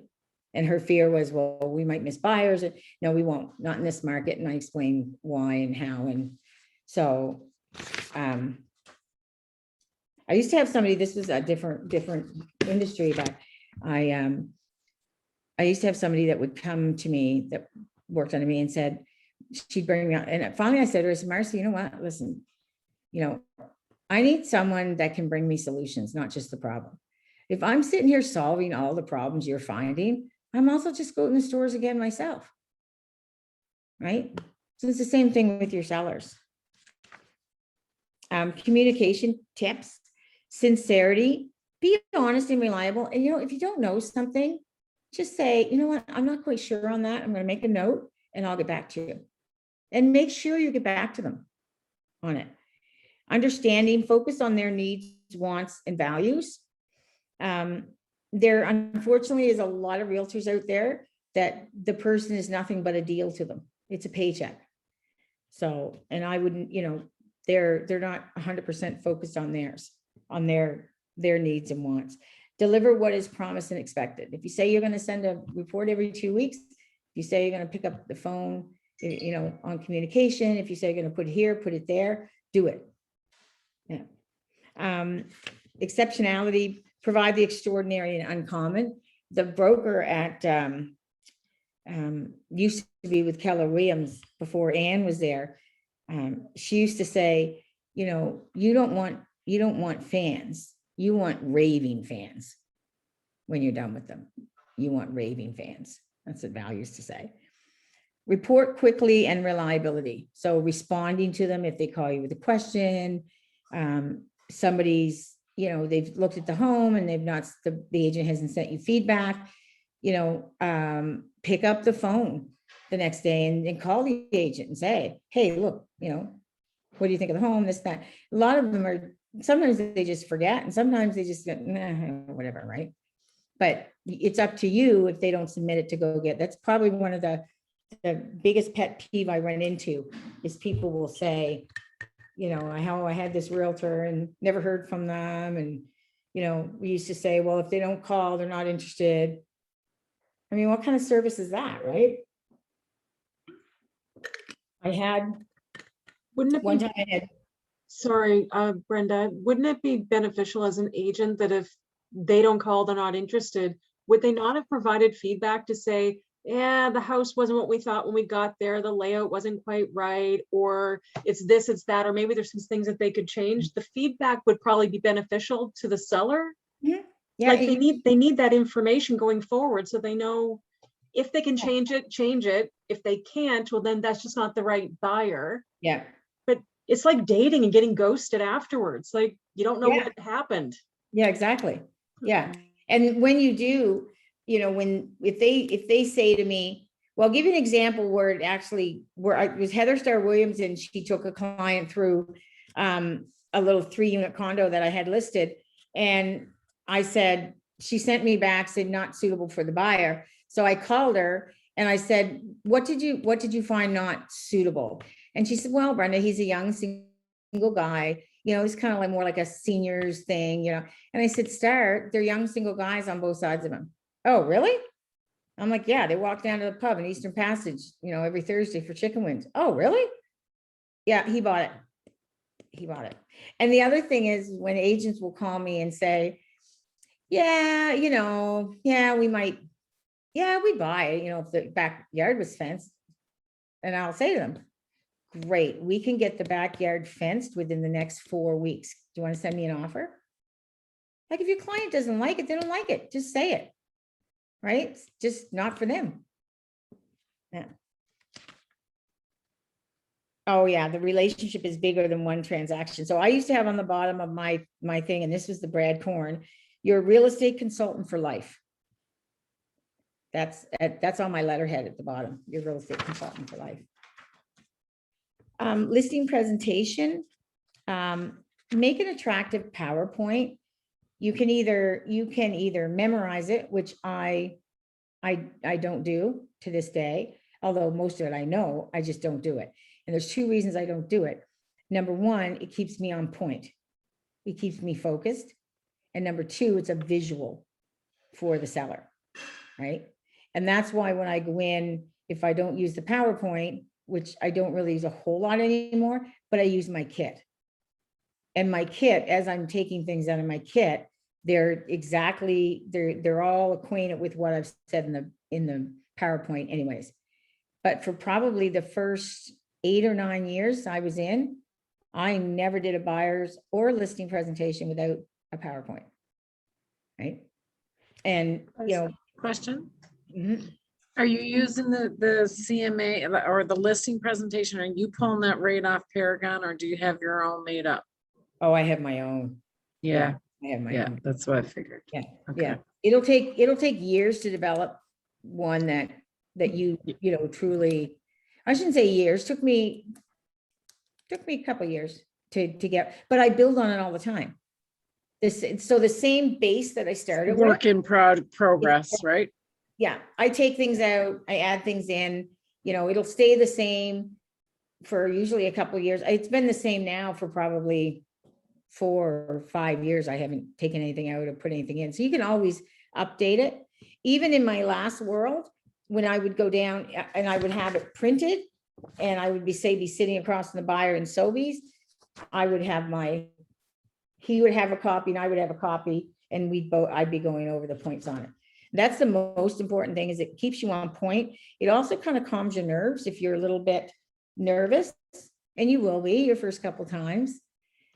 And her fear was, well, we might miss buyers. No, we won't, not in this market. And I explained why and how. And so I used to have somebody, this was a different industry, but I used to have somebody that would come to me that worked under me and said, she'd bring me out. And finally I said to her, I said, Marcy, you know what, listen, you know, I need someone that can bring me solutions, not just the problem. If I'm sitting here solving all the problems you're finding, I'm also just going to the stores again myself, right? So it's the same thing with your sellers. Communication tips, sincerity, be honest and reliable. And, you know, if you don't know something, just say, you know what, I'm not quite sure on that. I'm going to make a note and I'll get back to you. And make sure you get back to them on it. Understanding, focus on their needs, wants, and values. There unfortunately is a lot of realtors out there that the person is nothing but a deal to them. It's a paycheck. So, and I wouldn't, you know, they're not 100% focused on theirs, on their needs and wants. Deliver what is promised and expected. If you say you're going to send a report every 2 weeks, if you say you're going to pick up the phone, you know, on communication, if you say you're going to put it here, put it there, do it. Yeah. Exceptionality, provide the extraordinary and uncommon. The broker at used to be with Keller Williams before Ann was there. She used to say, you know, you don't want fans. You want raving fans when you're done with them. raving fans. That's what Val used to say. Report quickly and reliability. So responding to them if they call you with a question, somebody's, they've looked at the home and they've not, the agent hasn't sent you feedback, pick up the phone the next day and call the agent and say, hey, look, what do you think of the home? This, that. A lot of them are, sometimes they just forget and sometimes they just go, nah, whatever, right? But it's up to you if they don't submit it to go get. That's probably one of the biggest pet peeve I run into is people will say, I had this realtor and never heard from them. And, we used to say, well, if they don't call, they're not interested. I mean, what kind of service is that, right? Wouldn't it One be, time I had, sorry, Brenda, wouldn't it be beneficial as an agent that if they don't call, they're not interested, would they not have provided feedback to say, yeah, the house wasn't what we thought when we got there, the layout wasn't quite right, or it's this, it's that, or maybe there's some things that they could change? The feedback would probably be beneficial to the seller. yeah, Like they need that information going forward so they know if they can change it, change it. If they can't, well, then that's just not the right buyer. yeah, But it's like dating and getting ghosted afterwards. Like you don't know what happened. yeah, exactly. Yeah. And when you do, if they say to me, well, I'll give you an example where it was Heather Star Williams and she took a client through a little 3-unit condo that I had listed. And I said, she sent me back, said not suitable for the buyer. So I called her and I said, what did you find not suitable? And she said, well, Brenda, he's a young single guy. It's kind of like more like a seniors thing, And I said, they're young single guys on both sides of him. Oh, really? I'm like, yeah, they walk down to the pub in Eastern Passage, every Thursday for chicken wings. Oh, really? Yeah, he bought it. And the other thing is when agents will call me and say, yeah, we'd buy it, if the backyard was fenced. And I'll say to them, great, we can get the backyard fenced within the next 4 weeks. Do you want to send me an offer? Like if your client doesn't like it, they don't like it. Just say it, right? It's just not for them. Yeah. Oh yeah, the relationship is bigger than one transaction. So I used to have on the bottom of my thing, and this was the Brad Korn, you're a real estate consultant for life. That's on my letterhead at the bottom. You're a real estate consultant for life. Listing presentation, make an attractive PowerPoint. You can either memorize it, which I don't do to this day, although most of it I know, I just don't do it. And there's 2 reasons I don't do it. Number 1, it keeps me on point. It keeps me focused. And number 2, it's a visual for the seller, right? And that's why when I go in, if I don't use the PowerPoint, which I don't really use a whole lot anymore, but I use my kit. And my kit, as I'm taking things out of my kit, they're all acquainted with what I've said in the PowerPoint anyways. But for probably the first 8 or 9 years I was in, I never did a buyer's or listing presentation without a PowerPoint, right? And, Question? mhm. Are you using the CMA or the listing presentation? Are you pulling that right off Paragon or do you have your own made up? Oh, I have my own. Yeah, I have my yeah, own. that's what I figured. Yeah, Okay. yeah. It'll take years to develop one that you truly, I shouldn't say years, took me a couple years to get, but I build on it all the time. So the same base that I started with. Work in progress, right? Yeah, I take things out, I add things in, it'll stay the same for usually a couple of years. It's been the same now for probably 4 or 5 years. I haven't taken anything out or put anything in. So you can always update it. Even in my last world, when I would go down and I would have it printed and I would be sitting across from the buyer in Sobeys, he would have a copy and I would have a copy and I'd be going over the points on it. That's the most important thing, is it keeps you on point. It also kind of calms your nerves if you're a little bit nervous, and you will be your first couple times.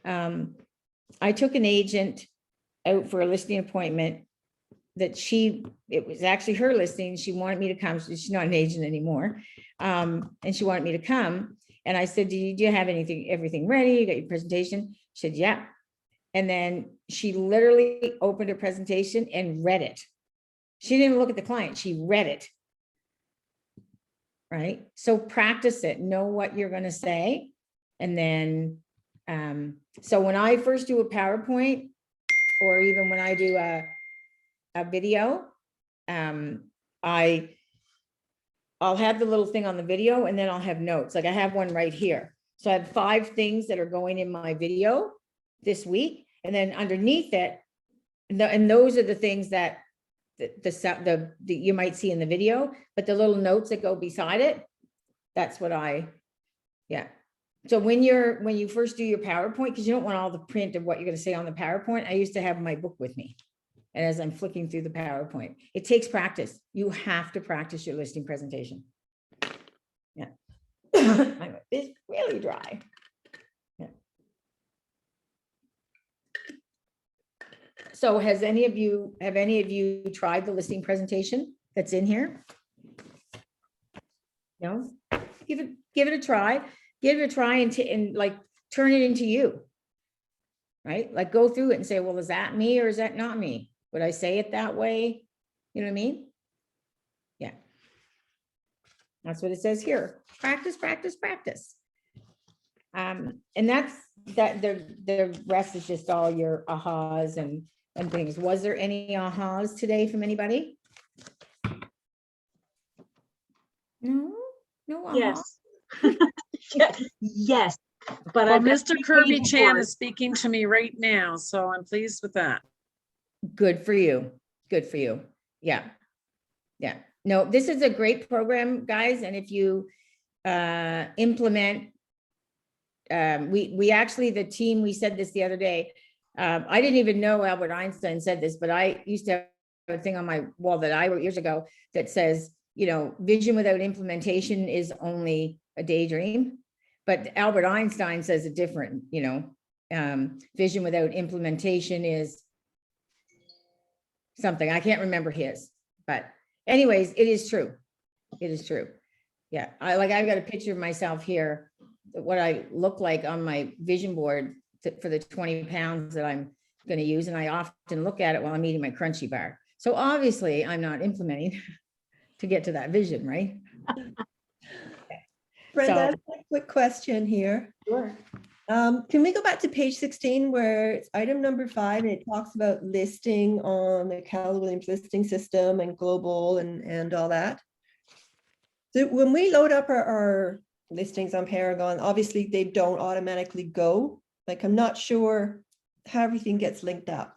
I took an agent out for a listing appointment that it was actually her listing. She wanted me to come. She's not an agent anymore. And she wanted me to come. And I said, do you have everything ready? You got your presentation? She said, yeah. And then she literally opened her presentation and read it. She didn't even look at the client. She read it. Right? So practice it, know what you're going to say. And then, so when I first do a PowerPoint, or even when I do a video, I'll have the little thing on the video, and then I'll have notes. Like I have one right here. So I have 5 things that are going in my video this week. And then underneath it, and those are the things that the you might see in the video, but the little notes that go beside it, that's what yeah. So when you first do your PowerPoint, because you don't want all the print of what you're going to say on the PowerPoint, I used to have my book with me. And as I'm flicking through the PowerPoint, it takes practice. You have to practice your listing presentation. Yeah. It's really dry. Yeah. So have any of you tried the listing presentation that's in here? No? Give it a try. Give it a try and like turn it into you. Right? Like go through it and say, well, is that me or is that not me? Would I say it that way? You know what I mean? Yeah. That's what it says here. Practice, practice, practice. And that's the rest is just all your ahas and things. Was there any ahas today from anybody? No ahas. Yes. Yes. But Well, I've got Mr. 3 Kirby pages Chan more. is speaking to me right now, so I'm pleased with that. Good for you. Good for you. Yeah. Yeah. No, this is a great program, guys. And if you implement, we actually, the team, we said this the other day. I didn't even know Albert Einstein said this, but I used to have a thing on my wall that I wrote years ago that says, vision without implementation is only a daydream. But Albert Einstein says it different, vision without implementation is something. I can't remember his, but anyways, it is true. It is true. Yeah. I've got a picture of myself here, what I look like on my vision board for the 20 pounds that I'm going to use. And I often look at it while I'm eating my crunchy bar. So obviously I'm not implementing to get to that vision, right? Brenda, So- I have a quick question here. Sure. Can we go back to page 16 where it's item number 5 and it talks about listing on the Keller Williams listing system and global and all that? So when we load up our listings on Paragon, obviously they don't automatically go. Like I'm not sure how everything gets linked up.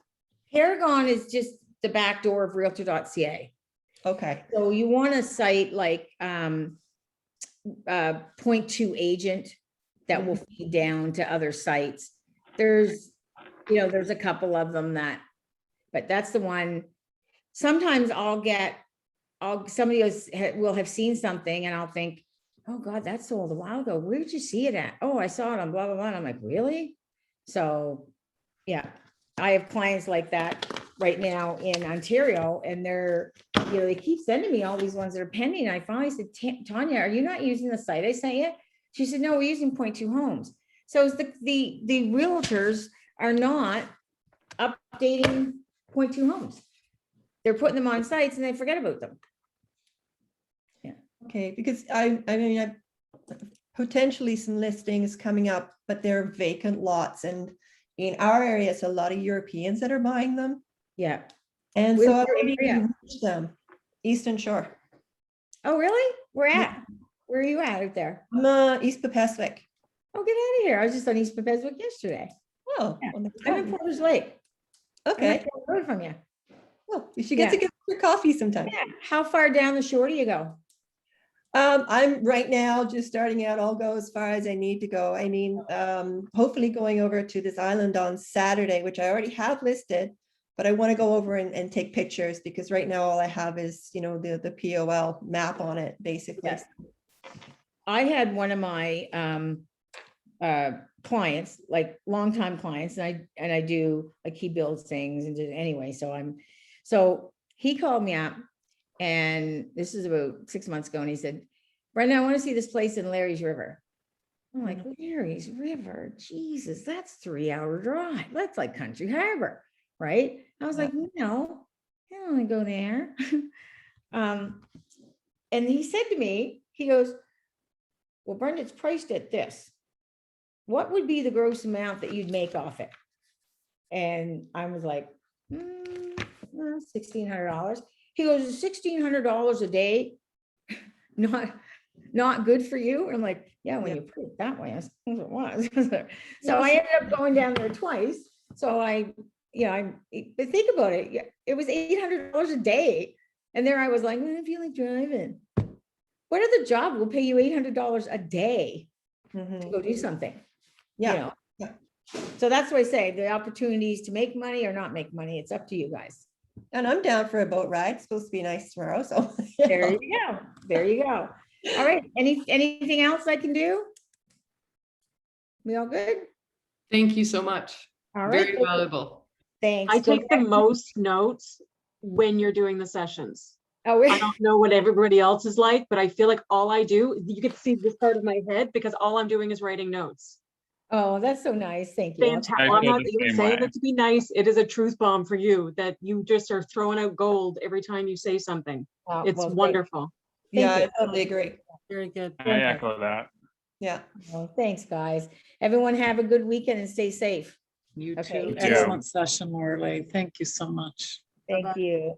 Paragon is just the back door of realtor.ca. Okay. So you want a site like point two agent that will feed down to other sites. There's a couple of them but that's the one. Sometimes somebody else will have seen something and I'll think, oh God, that sold a while ago. Where did you see it at? Oh, I saw it on blah, blah, blah. And I'm like, really? So yeah, I have clients like that right now in Ontario and they keep sending me all these ones that are pending. And I finally said, Tanya, are you not using the site I sent you? She said, no, we're using Point Two Homes. So it's the realtors are not updating Point Two Homes. They're putting them on sites and they forget about them. Yeah. Okay, because I mean, potentially some listings coming up, but they're vacant lots. And in our area, it's a lot of Europeans that are buying them. Yeah. And Where's so your maybe you area? can reach them, Eastern Shore. Oh, really? Where Yeah. at? Where are you at out there? I'm East Peswick. Oh, get out of here. I was just on East Peswick yesterday. Oh, Yeah. well, I'm in Porter's Lake. I'm okay. right down the road from you. Well, you should get Yeah. together for coffee sometime. Yeah. How far down the shore do you go? I'm right now just starting out. I'll go as far as I need to go. I mean, hopefully going over to this island on Saturday, which I already have listed, but I want to go over and take pictures because right now all I have is, the POL map on it, basically. Yes. I had one of my clients, like longtime clients, and I do like he builds things and anyway. So he called me up, and this is about 6 months ago, and he said, Brenda, I want to see this place in Larry's River. I'm like, Larry's River, Jesus, that's 3-hour drive. That's like Country Harbor, right? I was like, no, I don't want to go there. And he said to me, he goes, well, Brenda, it's priced at this. What would be the gross amount that you'd make off it? And I was like, $1,600. He goes, is $1,600 a day not good for you? And I'm like, yeah, when you put it that way, I suppose it was. So I ended up going down there twice. So but think about it. It was $800 a day. And there I was like, I feel like driving. What other job will pay you $800 a day to go do something? Yeah. So that's what I say, the opportunities to make money or not make money, it's up to you guys. And I'm down for a boat ride. It's supposed to be nice tomorrow, so. There you go. There you go. All right. Anything else I can do? We all good? Thank you so much. All right. Very valuable. Thanks. I take the most notes when you're doing the sessions. Oh, I don't know what everybody else is like, but I feel like all I do, you get to see this part of my head because all I'm doing is writing notes. oh, that's so nice. Thank you. Fantastic. I I'm feel not the even same saying way. it to be nice. It is a truth bomb for you that you just are throwing out gold every time you say something. Oh, It's well, wonderful. Yeah, you. I totally agree. Very good. I echo that. Yeah. Well, thanks, guys. Everyone have a good weekend and stay safe. You Okay. too. Yeah. Excellent session, Lorelei. Thank you so much. Thank you.